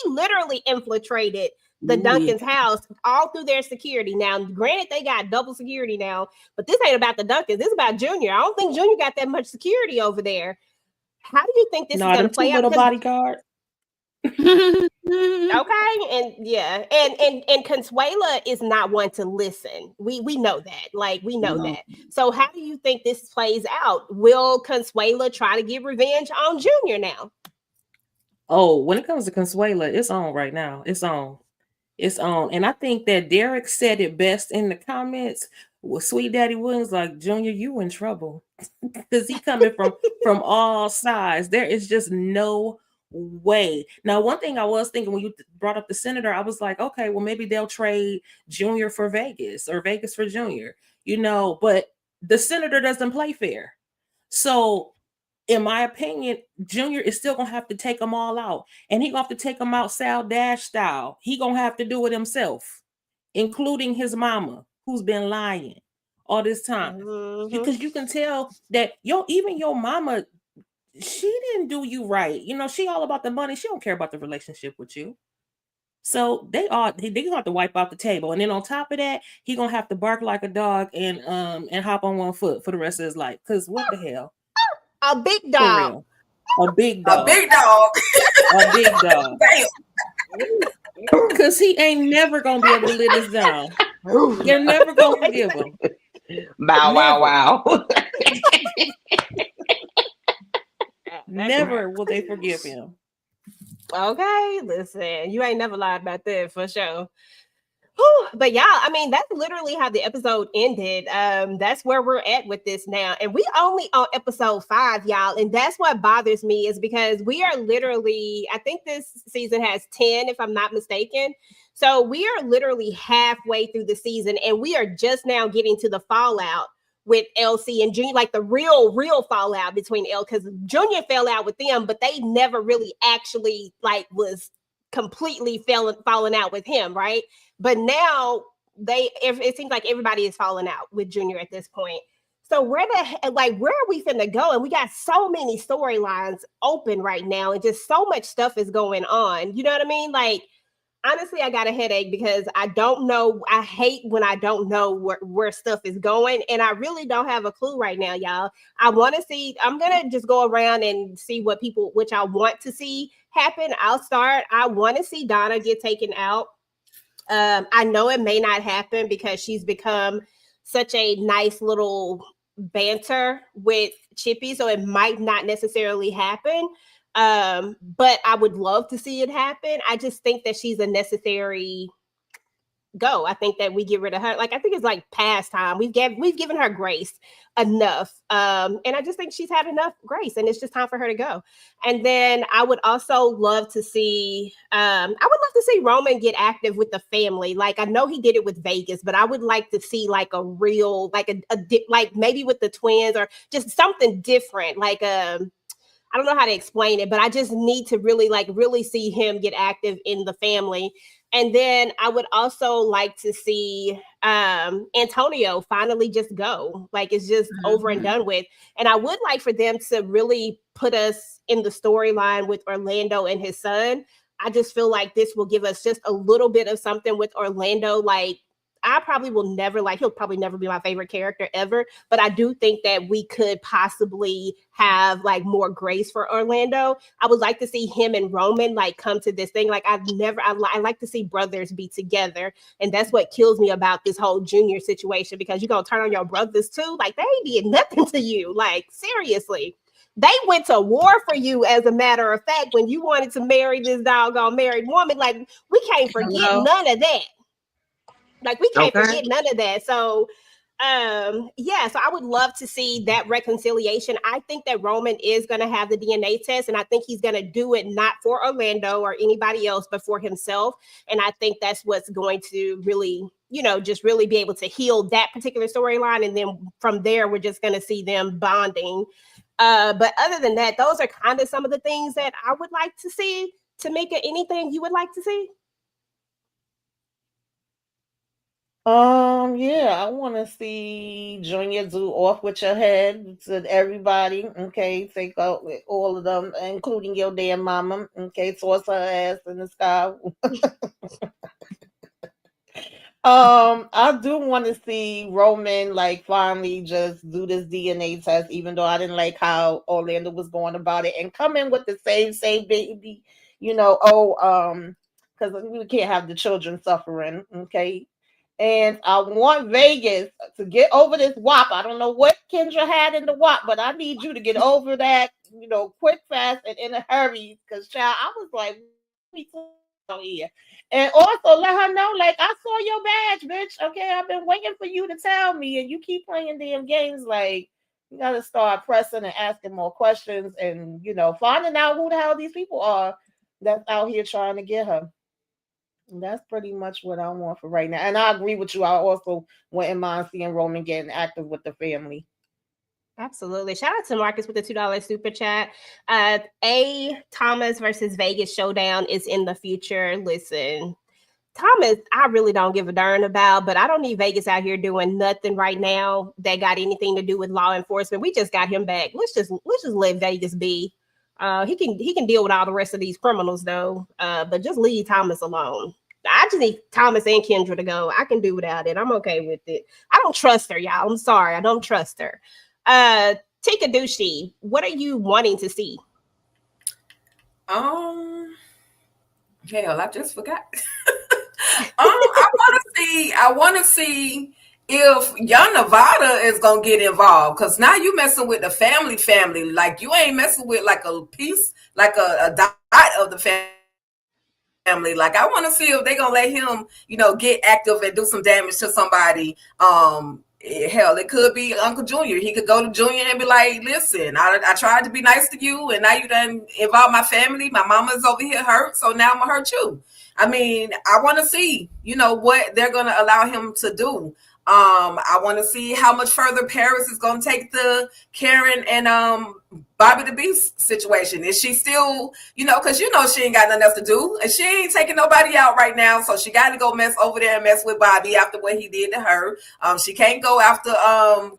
literally infiltrated the Duncans' house all through their security. Now, granted, they got double security now, but this ain't about the Duncans. This is about Junior. I don't think Junior got that much security over there. How do you think this is going to play out? Bodyguard. Okay, and Consuela is not one to listen. We know that. Like, we know that. So how do you think this plays out? Will Consuela try to get revenge on Junior now? Oh, when it comes to Consuela, it's on right now. It's on. And I think that Derek said it best in the comments with Sweet Daddy Williams, like, Junior, you in trouble. Because he coming from all sides. There is just no way. Now, one thing I was thinking when you brought up the senator, I was like, okay, well, maybe they'll trade Junior for Vegas or Vegas for Junior, but the senator doesn't play fair. So in my opinion, Junior is still gonna have to take them all out, and he gonna have to take them out Sal Dash style. He gonna have to do it himself, including his mama, who's been lying all this time. Because you can tell that even your mama, she didn't do you right. She all about the money. She don't care about the relationship with you. So they gonna have to wipe out the table, and then on top of that, he gonna have to bark like a dog and hop on one foot for the rest of his life. Because what the hell? A big dog. A big dog. A big dog. A big dog. Because he ain't never gonna be able to live this down. You're never gonna forgive him. Wow. Never will they forgive him. Okay, listen, you ain't never lied about that for sure. But y'all, I mean, that's literally how the episode ended. That's where we're at with this now. And we only on episode 5, y'all. And that's what bothers me, is because we are literally, I think this season has 10, if I'm not mistaken. So we are literally halfway through the season, and we are just now getting to the fallout with LC and Junior, like the real fallout between because Junior fell out with them, but they never really actually like was completely falling out with him, right? But now it seems like everybody is falling out with Junior at this point. So where are we finna go? And we got so many storylines open right now, and just so much stuff is going on. You know what I mean? Like, honestly, I got a headache because I don't know. I hate when I don't know where stuff is going, and I really don't have a clue right now, y'all. I'm gonna just go around and see which I want to see happen. I'll start. I want to see Donna get taken out. I know it may not happen because she's become such a nice little banter with Chippy, so it might not necessarily happen. But I would love to see it happen. I just think that she's a necessary go. I think that we get rid of her. Like, I think it's like past time. We've given her grace enough. And I just think she's had enough grace, and it's just time for her to go. And then I would also love to see Roman get active with the family. Like, I know he did it with Vegas, but I would like to see like a real, like like maybe with the twins or just something different. Like, I don't know how to explain it, but I just need to really see him get active in the family. And then I would also like to see Antonio finally just go. Like, it's just over and done with. And I would like for them to really put us in the storyline with Orlando and his son. I just feel like this will give us just a little bit of something with Orlando. Like, he'll probably never be my favorite character ever, but I do think that we could possibly have like more grace for Orlando. I would like to see him and Roman like come to this thing. Like, I like to see brothers be together. And that's what kills me about this whole Junior situation, because you're going to turn on your brothers too. Like, they did nothing to you. Like, seriously. They went to war for you, as a matter of fact, when you wanted to marry this doggone married woman. Like, we can't forget none of that. Like, we can't forget none of that. So, so I would love to see that reconciliation. I think that Roman is going to have the DNA test, and I think he's going to do it not for Orlando or anybody else, but for himself. And I think that's what's going to really, just really be able to heal that particular storyline. And then from there, we're just going to see them bonding. But other than that, those are kind of some of the things that I would like to see. Tamika, anything you would like to see? Yeah, I want to see Junior do Off With Your Head to everybody. Okay, take out all of them, including your damn mama. Okay, toss her ass in the sky. I do want to see Roman like finally just do this DNA test, even though I didn't like how Orlando was going about it, and come in with the same baby, because we can't have the children suffering. Okay. And I want Vegas to get over this WAP. I don't know what Kendra had in the WAP, but I need you to get over that, quick, fast, and in a hurry. Because, child, I was like, here. And also let her know, like, I saw your badge, bitch. Okay, I've been waiting for you to tell me, and you keep playing damn games. Like, you got to start pressing and asking more questions and, finding out who the hell these people are that's out here trying to get her. That's pretty much what I want for right now. And I agree with you. I also wouldn't mind seeing Roman getting active with the family. Absolutely. Shout out to Marcus with the $2 super chat. Thomas versus Vegas showdown is in the future. Listen, Thomas, I really don't give a darn about, but I don't need Vegas out here doing nothing right now that got anything to do with law enforcement. We just got him back. Let's just let Vegas be. He can deal with all the rest of these criminals though. But just leave Thomas alone. I just need Thomas and Kendra to go. I can do without it. I'm okay with it. I don't trust her, y'all. I'm sorry. I don't trust her. Tika Dushi, what are you wanting to see? Hell, I just forgot. I want to see if Young Nevada is gonna get involved, because now you messing with the family. Like, you ain't messing with like a piece, like a dot of the family. Like, I want to see if they gonna let him, get active and do some damage to somebody. Hell, it could be Uncle Junior. He could go to Junior and be like, listen, I tried to be nice to you, and now you done involve my family. My mama's over here hurt, so now I'm gonna hurt you. I mean, I want to see, what they're gonna allow him to do. I want to see how much further Paris is going to take the Karen and Bobby the Beast situation. Is she still, because she ain't got nothing else to do, and she ain't taking nobody out right now, so she got to go mess over there and mess with Bobby after what he did to her. She can't go after I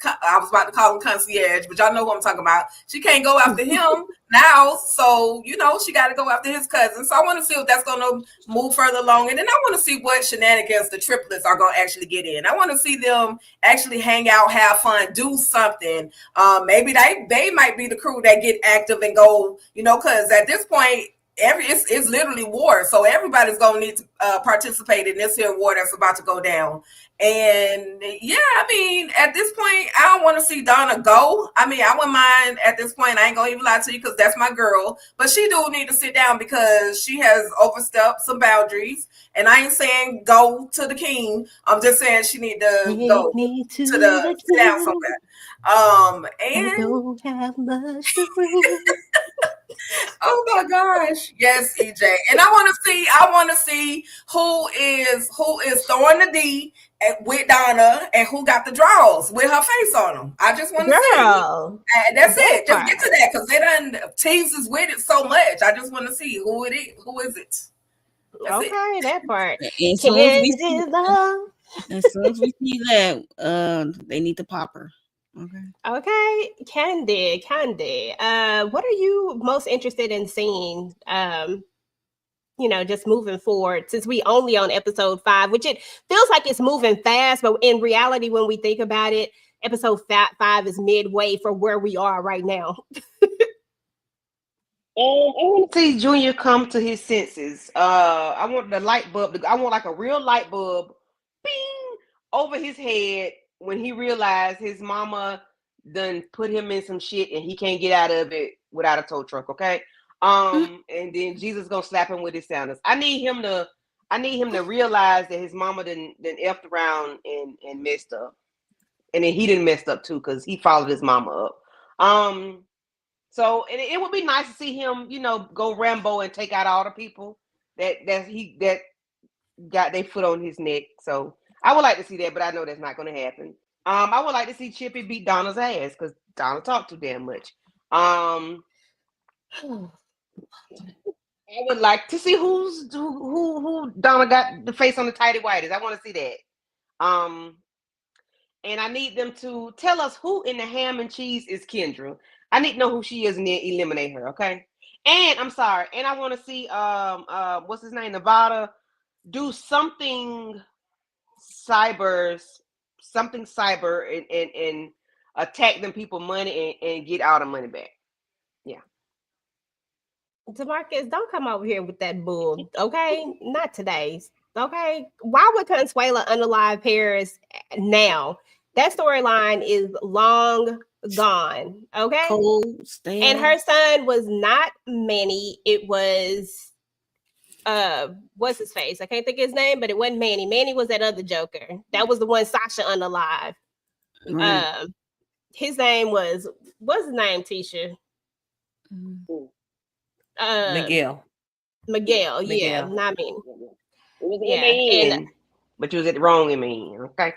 was about to call him concierge, but y'all know what I'm talking about. She can't go after him now, so she got to go after his cousin. So I want to see if that's going to move further along, and then I want to see what shenanigans the triplets are going to actually get in. I want to see them actually hang out, have fun, do something. Maybe they might be the crew that get active and go, because at this point, it's literally war, so everybody's gonna need to participate in this here war that's about to go down. And yeah, I mean, at this point, I don't want to see Donna go. I mean, I wouldn't mind at this point. I ain't gonna even lie to you because that's my girl. But she do need to sit down because she has overstepped some boundaries. And I ain't saying go to the king. I'm just saying she need to go to the sit down somewhere. And I don't have much to bring. oh my gosh, yes, EJ. And I want to see who is throwing the D with Donna and who got the draws with her face on them. I just want to see. And that's it. Just get to that because they done teases with it so much. I just want to see who it is. Who is it? That's it. That part. As soon as we see that, they need to pop her. Okay, Candy. What are you most interested in seeing? Just moving forward, since we only on episode 5, which it feels like it's moving fast, but in reality, when we think about it, episode 5 is midway for where we are right now. I want to see Junior come to his senses. I want the light bulb. I want like a real light bulb, bing, over his head when he realized his mama done put him in some shit and he can't get out of it without a tow truck. Okay. And then Jesus gonna slap him with his sandals. I need him to realize that his mama done effed around and messed up, and then he didn't messed up too because he followed his mama up. So it would be nice to see him, go Rambo and take out all the people that got their foot on his neck. So I would like to see that, but I know that's not going to happen. I would like to see Chippy beat Donna's ass because Donna talked too damn much. I would like to see who Donna got the face on the tighty whities. I want to see that. And I need them to tell us who in the ham and cheese is Kendra. I need to know who she is and then eliminate her, okay? And I'm sorry, and I want to see what's his name, Nevada, do something cyber and attack them people money and get all the money back. Yeah. DeMarcus, don't come over here with that bull, okay? Not today, okay? Why would Consuela unalive Paris now? That storyline is long gone, okay? And her son was not Manny. It was what's his face? I can't think of his name, but it wasn't Manny. Manny was that other Joker. That was the one Sasha unalive. Right. His name was, what's his name, Tisha? Miguel. Yeah, not me. But you was at the wrong okay?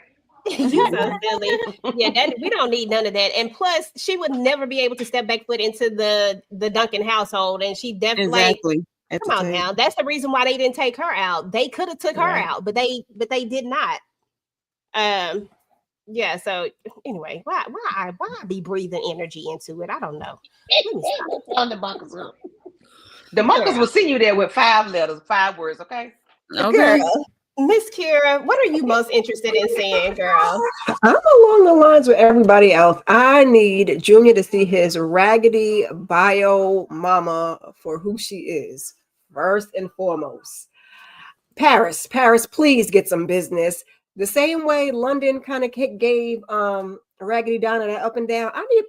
You so silly. Yeah, we don't need none of that. And plus, she would never be able to step back foot into the Duncan household, and she definitely come on now. That's the reason why they didn't take her out. They could have took her out, but they did not. Yeah. So anyway, why I be breathing energy into it? I don't know. The Marcus will see you there with 5 letters, 5 words. Okay. Girl. Miss Kira, what are you most interested in seeing, girl? I'm along the lines with everybody else. I need Junior to see his raggedy bio mama for who she is, first and foremost. Paris, please get some business. The same way London kind of gave Raggedy Donna that up and down. I need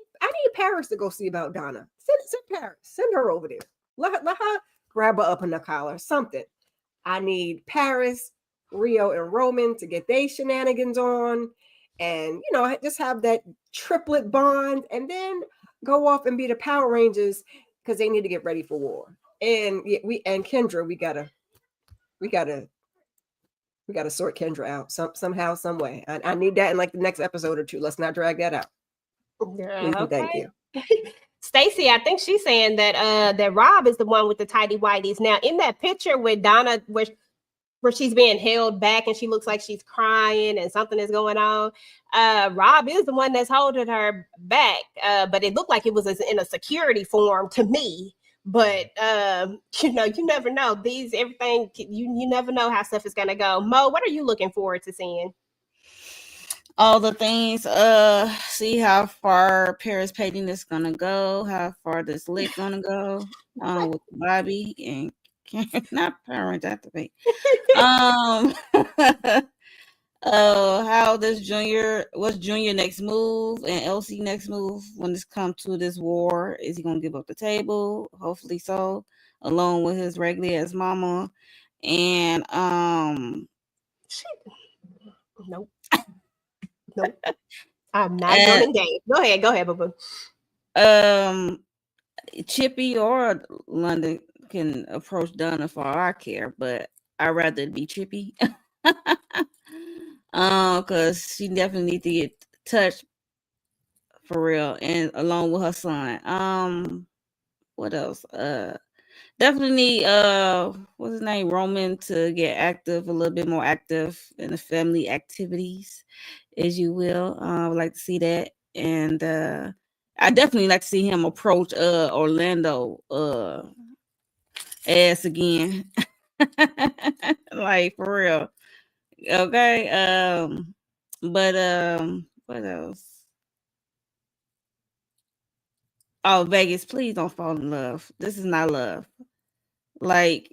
Paris to go see about Donna. Send Paris. Send her over there. Let her grab her up in the collar. Something. I need Paris, Rio, and Roman to get their shenanigans on, and just have that triplet bond, and then go off and be the Power Rangers because they need to get ready for war. And Kendra, we gotta sort Kendra out somehow, some way. I need that in like the next episode or 2. Let's not drag that out. Yeah, okay. Thank you. Stacy, I think she's saying that Rob is the one with the tidy whities. Now, in that picture with Donna, where she's being held back and she looks like she's crying and something is going on, Rob is the one that's holding her back. But it looked like it was in a security form to me. But you never know. You never know how stuff is gonna go. Mo, what are you looking forward to seeing? all the things. See how far Paris Payton is gonna go, how far this lick gonna go. With Bobby and not parent activate. How this what's Junior next move and LC next move when this comes to this war? Is he gonna give up the table? Hopefully so, along with his regular ass mama. And Nope. Nope. I'm not going to engage. Go ahead, boo. Chippy or London can approach Donna for all I care, but I'd rather it be Chippy. Because she definitely needs to get touched for real, and along with her son. What else? Definitely what's his name? Roman to get active, a little bit more active in the family activities, as you will. I would like to see that. And I definitely like to see him approach Orlando ass again. Like for real. Okay. But what else? Oh, Vegas, please don't fall in love. This is not love. Like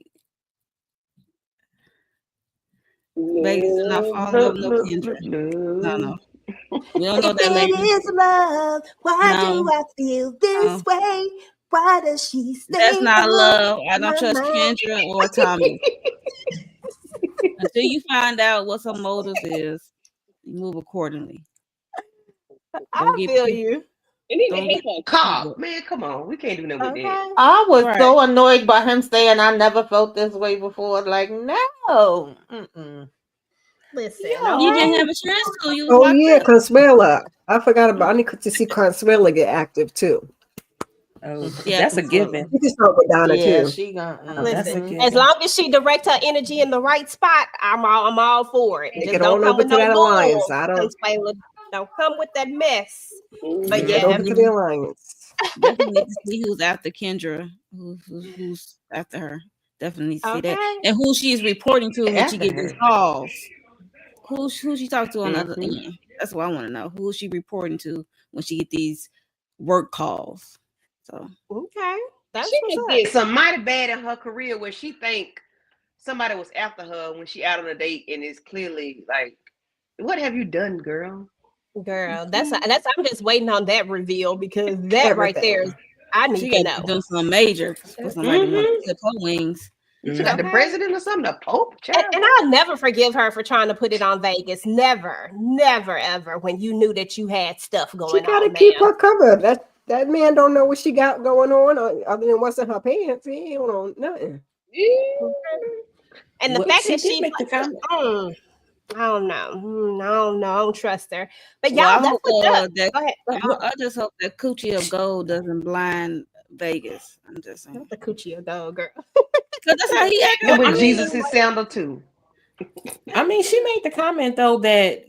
Vegas do not fall in love with no Kendra. No. We don't know that lady. It is love. Why do I feel this way? Why does she stay? That's not love. I don't trust Kendra or Tommy. Until you find out what some motive is, you move accordingly. I feel you. And even he gonna call. Man, come on. We can't do nothing with that. I was so annoyed by him saying I never felt this way before. Like, no. Listen, you didn't have a chance to. You Oh yeah, Consuela. I forgot about. I need to see Consuela get active too. Oh, that's a given. You can start with Donna too. She got. Listen, as long as she direct her energy in the right spot, I'm all for it. Just don't come with that alliance. Don't come with that mess. But get over to the alliance. Definitely need to see who's after Kendra, who's after her. Definitely see that, and who she is reporting to when she gets these calls. Who she talk to on the other end? That's what I want to know. Who is she reporting to when she get these work calls? So that's she just did some mighty bad in her career where she think somebody was after her when she out on a date, and it's clearly like, what have you done, girl? Girl, that's I'm just waiting on that reveal because that right there is I need to know. Done some major for somebody to clip her wings. She got the president or something, the Pope. And I'll never forgive her for trying to put it on Vegas. Never, ever. When you knew that you had stuff going on, she gotta keep her covered. That man don't know what she got going on other than what's in her pants. He don't know nothing. And the fact that she make the comment. I don't know. I don't trust her. But y'all, that's what's up. Go ahead. I just hope that Coochie of Gold doesn't blind Vegas. I'm just saying. Not the Coochie of Gold, girl. Because that's how he acted. With Jesus' sandal too. I mean, she made the comment though that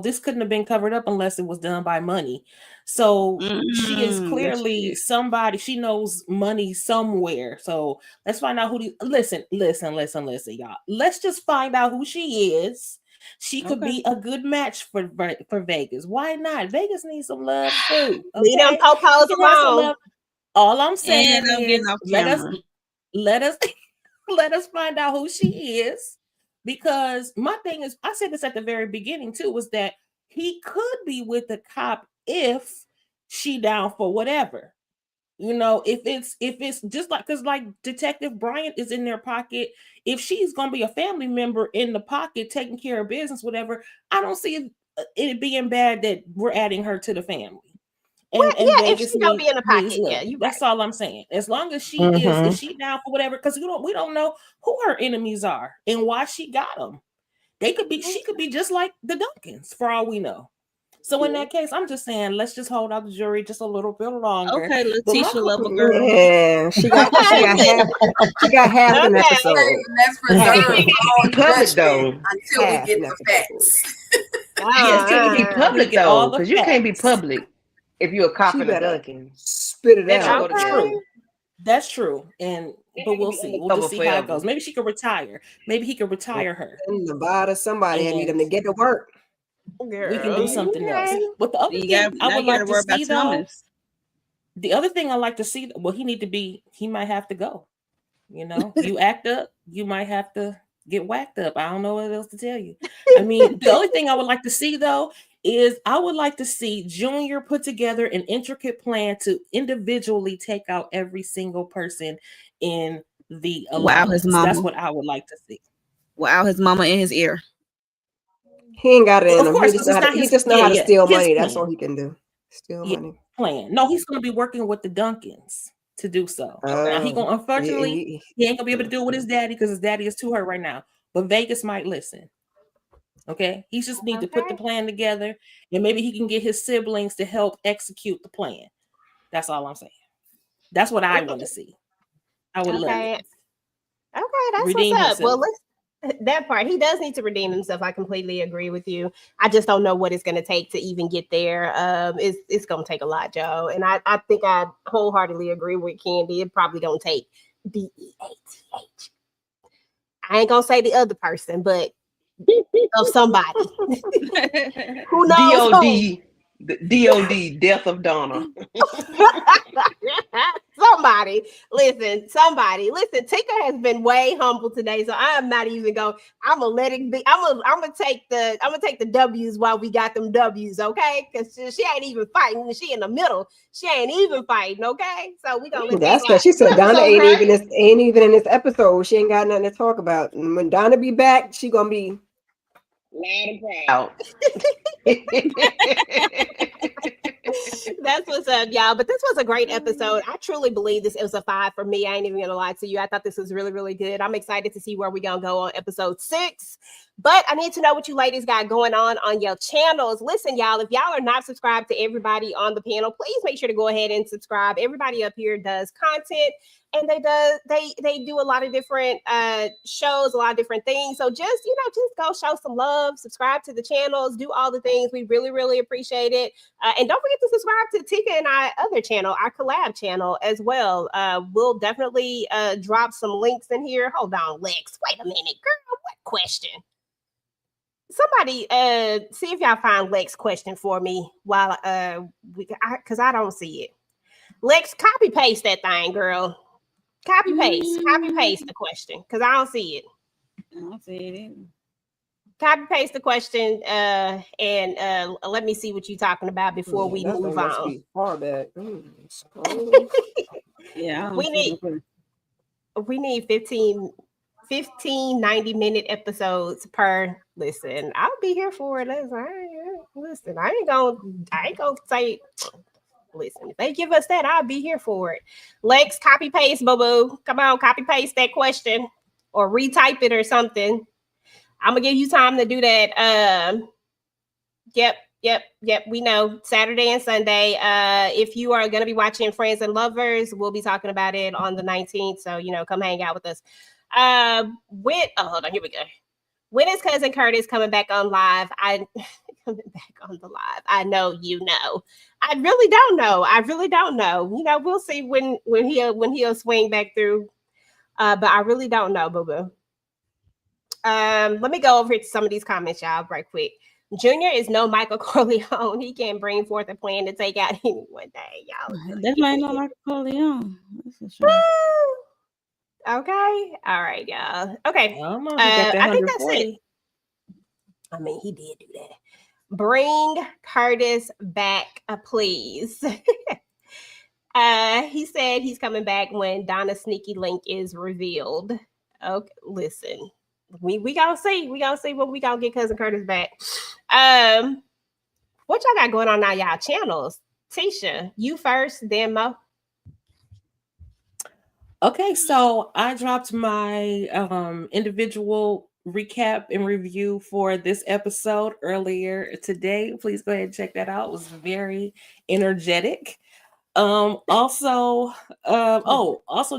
this couldn't have been covered up unless it was done by money. So she is clearly somebody. She knows money somewhere. So let's find out who. Listen, y'all. Let's just find out who she is. She could be a good match for Vegas. Why not? Vegas needs some love too. Leave them po-pos alone. All I'm saying is let us find out who she is. Because my thing is, I said this at the very beginning too, was that he could be with the cop if she down for whatever. If it's just like, because like Detective Bryant is in their pocket, if she's gonna be a family member in the pocket taking care of business, whatever, I don't see it being bad that we're adding her to the family. And if she's gonna be in the pocket, that's all I'm saying. As long as she is, if she down for whatever, because we don't know who her enemies are and why she got them. She could be just like the Duncans for all we know. So in that case, I'm just saying, let's just hold out the jury just a little bit longer. Okay, Letitia Lover girl. Yeah, she got half an episode. Let's preserve all public though until we get the facts. Yes, can be public though, because you can't be public if you're a cop and a Duncan. Spit it out. That's true. But we'll see. We'll just see how it goes. Maybe she could retire. Maybe he could retire her. In Nevada, somebody need him to get to work. We can do something else. okay. But the other You thing got I now would you got like to to worry about see though, Thomas. the other thing I like to see, well, he might have to go. You know, you act up, you might have to get whacked up. I don't know what else to tell you. I mean, the only thing I would like to see though is I would like to see Junior put together an intricate plan to individually take out every single person in the Wow, his alliance. That's mama. what I would like to see. Wow, his mama in his ear. He ain't got it in Of him. course, because it's not He his, just know how to steal his money. That's plan. all he can do. Steal Yeah, money. plan. No, he's going to be working with the Duncans to do so. Now he Oh, going unfortunately he ain't gonna be able to do it with his daddy because his daddy is too hurt right now. But Vegas might listen. Okay, he just need to put the Okay. plan together, and maybe he can get his siblings to help execute the plan. That's all I'm saying. That's what I want to see. I would love Okay. it. Okay, that's Redeem what's up. Well, himself. that part, he does need to redeem himself. I completely agree with you. I just don't know what it's going to take to even get there. It's going to take a lot, Joe. And I think I wholeheartedly agree with Candy. It probably don't take DEATH. I ain't gonna say the other person, but of somebody. Who knows who? DOD, DOD, Death of Donna. Somebody listen. Tika has been way humble today, so I am not even going. I'm gonna let it be. I'm gonna take the W's while we got them W's, okay? Because she ain't even fighting. She in the middle. She ain't even fighting, okay? So we gonna let that's that because she said Donna so ain't great. ain't even in this episode. She ain't got nothing to talk about. And when Donna be back, she gonna be Loud and proud. That's what's up, y'all. But this was a great episode. I truly believe this was a 5 for me. I ain't even gonna lie to you. I thought this was really, really good. I'm excited to see where we're gonna go on episode 6. But I need to know what you ladies got going on your channels. Listen, y'all, if y'all are not subscribed to everybody on the panel, please make sure to go ahead and subscribe. Everybody up here does content, and they do a lot of different shows, a lot of different things. So just go show some love, subscribe to the channels, do all the things. We really, really appreciate it. And don't forget to subscribe to Tika and our other channel, our collab channel as well. We'll definitely drop some links in here. Hold on, Lex. Wait a minute, girl. What question? Somebody see if y'all find Lex question for me while because I don't see it. Lex, copy paste that thing, girl. Copy paste the question because I don't see it. I don't see it either. Copy paste the question and let me see what you're talking about before we move on. Far back. Yeah, We need 15 90-minute episodes per. Listen, I'll be here for it. Listen, I ain't gonna say. Listen, if they give us that, I'll be here for it. Lex, copy paste, boo. Come on, copy paste that question or retype it or something. I'm gonna give you time to do that. Yep. We know Saturday and Sunday. If you are gonna be watching Friends and Lovers, we'll be talking about it on the 19th. So come hang out with us. Hold on, here we go. When is Cousin Curtis coming back on live? Coming back on the live. I know you know. I really don't know. We'll see when he'll swing back through. But I really don't know, boo-boo. Let me go over to some of these comments, y'all, right quick. Junior is no Michael Corleone. He can bring forth a plan to take out anyone. Day, y'all. That might not like Corleone. That's for sure. Okay. All right, y'all. Okay. I think that's it. I mean, he did do that. Bring Curtis back, please. He said he's coming back when Donna's sneaky link is revealed. Okay, listen. We gonna see. We gonna see when we gonna get Cousin Curtis back. What y'all got going on now, y'all channels? Tisha, you first, then Mo. Okay, so I dropped my individual recap and review for this episode earlier today. Please go ahead and check that out. It was very energetic. Also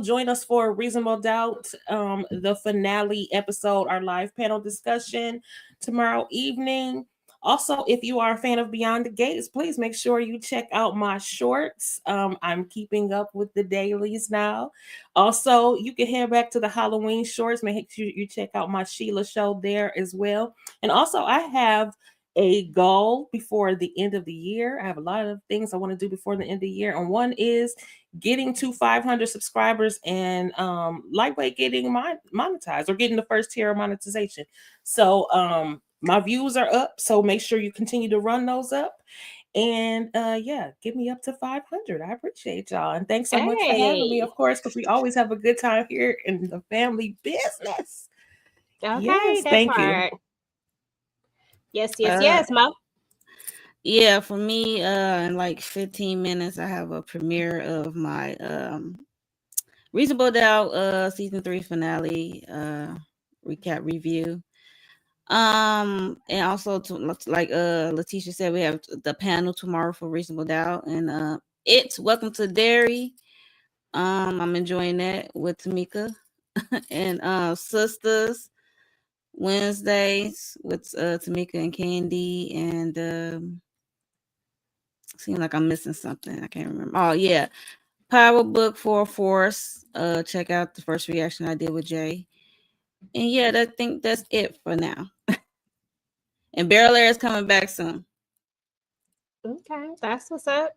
join us for Reasonable Doubt, the finale episode, our live panel discussion tomorrow evening. Also, if you are a fan of Beyond the Gates, please make sure you check out my shorts. I'm keeping up with the dailies now. Also, you can head back to the Halloween shorts. Make sure you check out my Sheila show there as well. And also, I have a goal before the end of the year. I have a lot of things I want to do before the end of the year. And one is getting to 500 subscribers and lightweight getting monetized or getting the first tier of monetization. So my views are up. So make sure you continue to run those up. And yeah, get me up to 500. I appreciate y'all. And thanks so much for having me, of course, because we always have a good time here in the family business. Okay, Yes, that thank part. you. Yes, Mo. Yeah, for me, in like 15 minutes, I have a premiere of my Reasonable Doubt season 3 finale recap review. And also to like Letitia said, we have the panel tomorrow for Reasonable Doubt, and it's Welcome to Derry. I'm enjoying that with Tamika and Sisters Wednesdays with Tamika and Candy, and seems like I'm missing something. I can't remember. Oh yeah, Power Book for Force. Check out the first reaction I did with Jay. And yeah, I think that's it for now. And Barrel Air is coming back soon. Okay, that's what's up.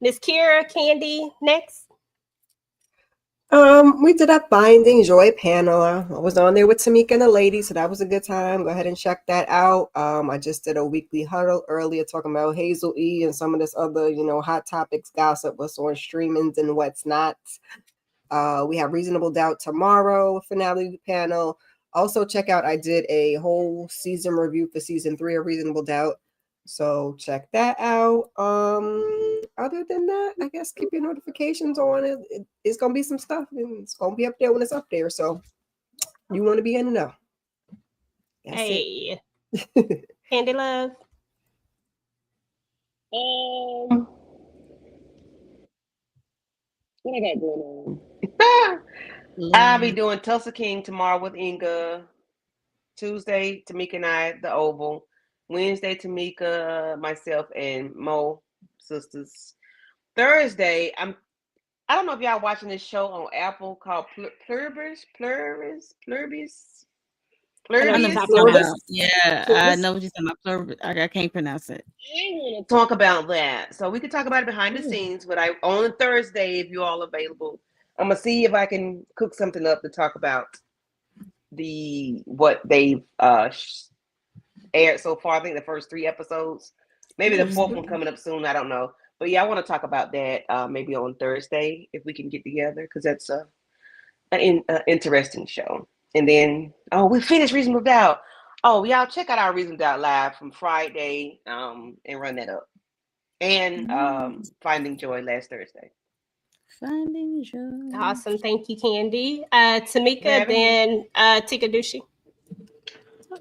Miss Kira, Candy, next. We did a Finding Joy panel. I was on there with Tamika and the ladies, so that was a good time. Go ahead and check that out. I just did a weekly huddle earlier talking about Hazel E and some of this other, hot topics, gossip, what's on streamings and what's not. We have Reasonable Doubt tomorrow, finale panel. Also check out, I did a whole season review for season 3 of Reasonable Doubt. So check that out. Other than that, I guess keep your notifications on. It's gonna be some stuff, and it's gonna be up there when it's up there. So you want to be in the know. That's Hey, Candy Love. What I got going on? I'll be doing Tulsa King tomorrow with Inga. Tuesday, Tamika and I, the Oval. Wednesday, Tamika, myself, and Mo Sisters. Thursday, I don't know if y'all watching this show on Apple called Pluribus. Yeah, I know what you're talking about. Pluribus. I can't pronounce it. I want to talk about that. So we could talk about it behind the scenes, but on Thursday, if you're all available, I'm gonna see if I can cook something up to talk about what they've aired so far. I think the first 3 episodes, maybe the 4th one coming up soon. I don't know, but yeah, I want to talk about that maybe on Thursday if we can get together, because that's an interesting show. And then we finished Reasonable Doubt. Oh, y'all check out our Reasonable Doubt live from Friday and run that up, and Finding Joy last Thursday. Finding Joy. Awesome, thank you, Candy. Tamika, then Tika Dushi.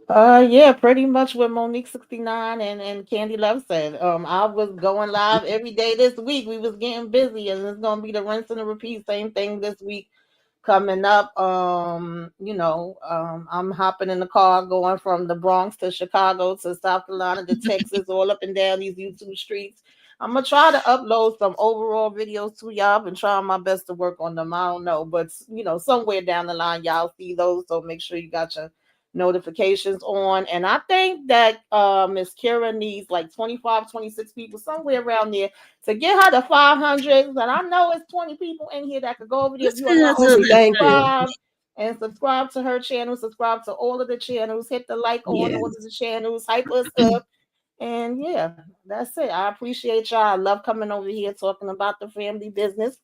Yeah, pretty much what Monique 69 and Candy Love said. I was going live every day this week. We was getting busy, and it's gonna be the rinse and the repeat. Same thing this week coming up. I'm hopping in the car going from the Bronx to Chicago to South Carolina to Texas, all up and down these YouTube streets. I'm gonna try to upload some overall videos to y'all. I've been trying my best to work on them. I don't know, but somewhere down the line y'all see those, so make sure you got your notifications on. And I think that Miss Kira needs like 25, 26 people somewhere around there to get her to 500. And I know it's 20 people in here that could go over there. If you want to subscribe to her channel, subscribe to all of the channels, hit the like on all of the channels, hype us up. And yeah, that's it. I appreciate y'all. I love coming over here talking about the family business.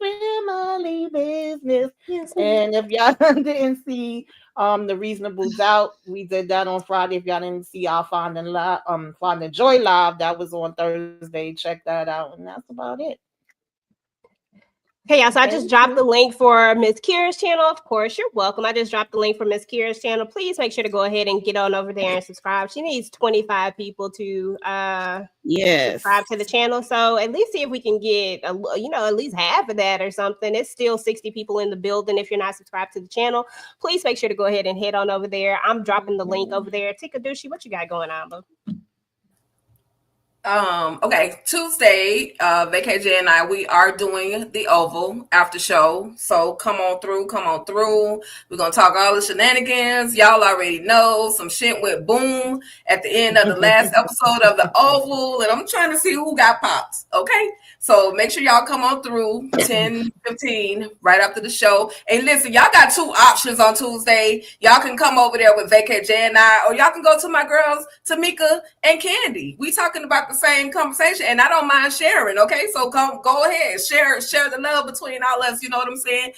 Yes, and if y'all didn't see the Reasonable Doubt, we did that on Friday. If y'all didn't see our Finding Joy live, that was on Thursday. Check that out. And that's about it. Okay, y'all, so I just dropped the link for Miss Kira's channel. Of course, you're welcome. I just dropped the link for Miss Kira's channel. Please make sure to go ahead and get on over there and subscribe. She needs 25 people to subscribe to the channel. So at least see if we can get at least half of that or something. It's still 60 people in the building. If you're not subscribed to the channel, please make sure to go ahead and head on over there. I'm dropping the link over there. Tika Dushi, what you got going on, boo? Okay, Tuesday, VKJ and I, we are doing the Oval after show. So come on through. We're gonna talk all the shenanigans. Y'all already know some shit went boom at the end of the last episode of the Oval, and I'm trying to see who got pops. Okay, so make sure y'all come on through 10:15 right after the show. And listen, y'all got two options on Tuesday. Y'all can come over there with VKJ and I, or y'all can go to my girls, Tamika and Candy. We talking about the same conversation, and I don't mind sharing. Okay, so go ahead, share the love between all us. You know what I'm saying?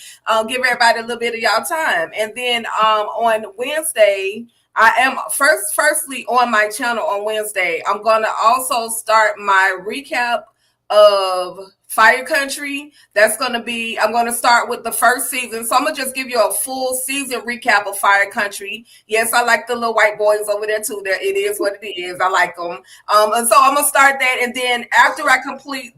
Give everybody a little bit of y'all time. And then on Wednesday, I am firstly on my channel on Wednesday. I'm gonna also start my recap of Fire Country. That's going to be, I'm going to start with the first season. So I'm going to just give you a full season recap of Fire Country. Yes, I like the little white boys over there too. It is what it is. I like them. And so I'm going to start that. And then after I complete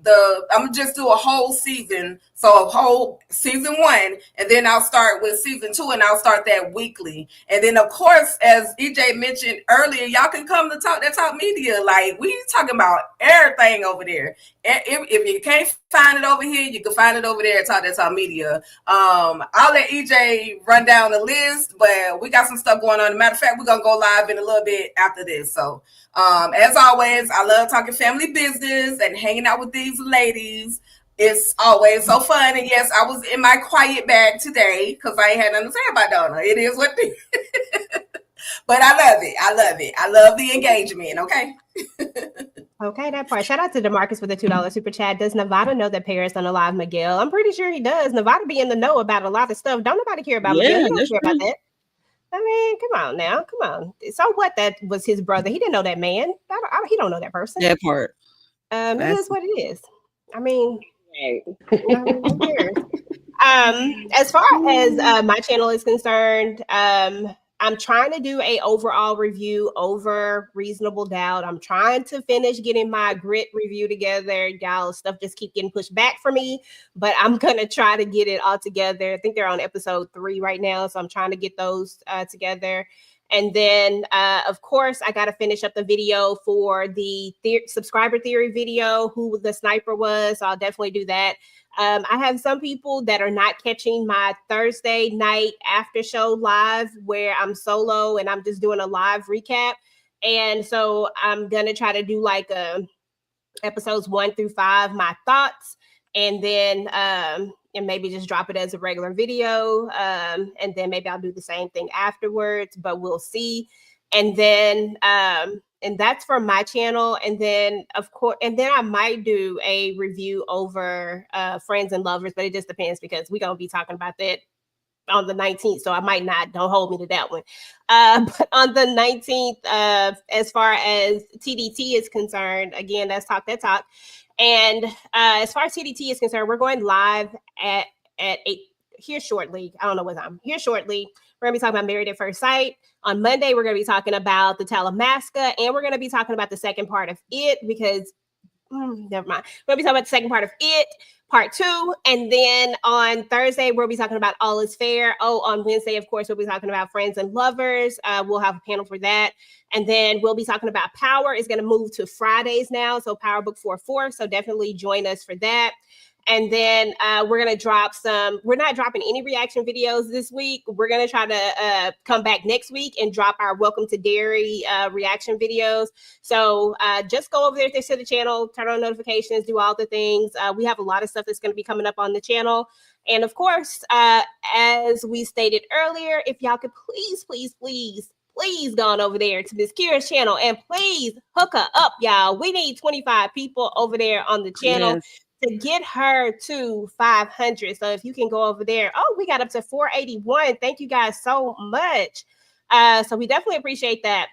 I'm going to just do a whole season. So a whole season 1, and then I'll start with season 2, and I'll start that weekly. And then, of course, as EJ mentioned earlier, y'all can come to Talk That Talk Media. Like, we talking about everything over there. If you can't find it over here, you can find it over there at Talk That Talk Media. I'll let EJ run down the list, but we got some stuff going on. As a matter of fact, we're going to go live in a little bit after this. So, as always, I love talking family business and hanging out with these ladies. It's always so fun. And yes, I was in my quiet bag today because I ain't had nothing to say about Donna. It is what it is. But I love it. I love the engagement. Okay. Okay, that part. Shout out to DeMarcus with the $2 super chat. Does Nevada know that Paris unalived Miguel? I'm pretty sure he does. Nevada be in the know about a lot of stuff. Don't nobody care about Miguel. He don't care about that. I mean, come on now. Come on. So what? That was his brother. He didn't know that man. He don't know that person. That part. It is what it is. I mean, who cares? As far as my channel is concerned, I'm trying to do a overall review over Reasonable Doubt. I'm trying to finish getting my Grit review together. Y'all, stuff just keep getting pushed back for me, but I'm gonna try to get it all together. I think they're on episode 3 right now, so I'm trying to get those together. And then, of course, I got to finish up the video for the subscriber theory video, who the sniper was. So I'll definitely do that. I have some people that are not catching my Thursday night after show live where I'm solo and I'm just doing a live recap. And so I'm going to try to do like episodes 1 through 5, my thoughts, and then and maybe just drop it as a regular video. And then maybe I'll do the same thing afterwards, but we'll see. And then, and that's for my channel. And then of course, and then I might do a review over Friends and Lovers, but it just depends because we're going to be talking about that on the 19th. So I might not, don't hold me to that one. But on the 19th, as far as TDT is concerned, again, that's Talk That Talk. And as far as TDT is concerned, we're going live at 8 here shortly. I don't know what time. Here shortly. We're going to be talking about Married at First Sight. On Monday, we're going to be talking about the Talamasca, and we're going to be talking about the second part of It because, never mind. We're going to be talking about the second part of It, part 2. And then on Thursday, we'll be talking about All Is Fair. Oh, on Wednesday, of course, we'll be talking about Friends and Lovers. We'll have a panel for that. And then we'll be talking about Power. It's going to move to Fridays now. So Power Book 4-4. So definitely join us for that. And then we're going to drop we're not dropping any reaction videos this week. We're going to try to come back next week and drop our Welcome to Dairy reaction videos. So just go over there to the channel, turn on notifications, do all the things. We have a lot of stuff that's going to be coming up on the channel. And of course, as we stated earlier, if y'all could please go on over there to Miss Kira's channel and please hook her up, y'all. We need 25 people over there on the channel. Yes. To get her to 500. So if you can go over there. Oh, we got up to 481. Thank you guys so much. So we definitely appreciate that.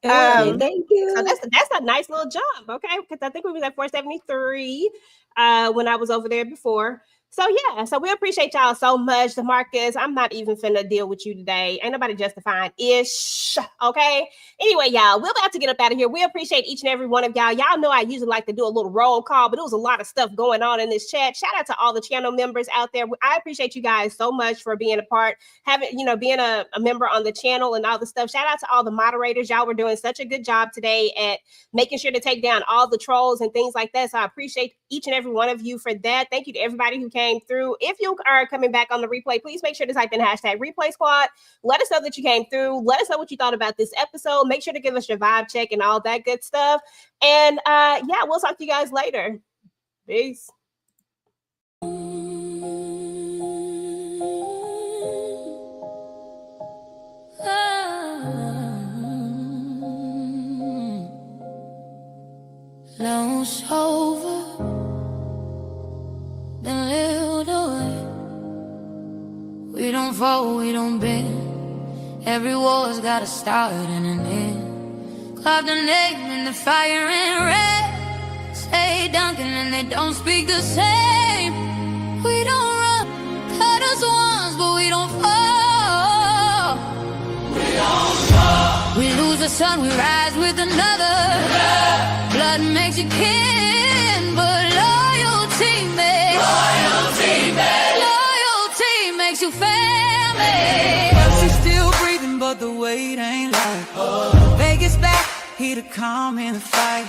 Thank you. So that's a nice little jump, okay? Because I think we was at 473 when I was over there before. So yeah, so we appreciate y'all so much. DeMarcus, I'm not even finna deal with you today. Ain't nobody justifying ish. Okay. Anyway, y'all, we're about to get up out of here. We appreciate each and every one of y'all. Y'all know I usually like to do a little roll call, but it was a lot of stuff going on in this chat. Shout out to all the channel members out there. I appreciate you guys so much for being a part, being a member on the channel and all the stuff. Shout out to all the moderators. Y'all were doing such a good job today at making sure to take down all the trolls and things like that. So I appreciate each and every one of you for that. Thank you to everybody who came through. If you are coming back on the replay, please make sure to type in hashtag replay squad. Let us know that you came through. Let us know what you thought about this episode. Make sure to give us your vibe check and all that good stuff. And yeah, we'll talk to you guys later. Peace. Lost over, then lived away. We don't fall, we don't bend. Every war's got a start and an end. Carve the name in the fire and red. Say Duncan and they don't speak the same. We don't run, cut us once, but we don't fall. We don't fall. We lose the sun, we rise with another. Yeah. Blood makes you kin, but loyalty makes you family. Well, she's still breathing, but the weight ain't light. Vegas back, here to calm in the fight.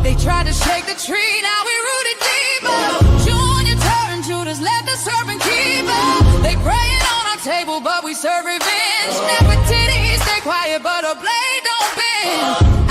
They tried to shake the tree, now we rooted deeper. Junior turned Judas, let the serpent keep her. They praying on our table, but we serve revenge. Never titties, stay quiet, but a blade don't bend.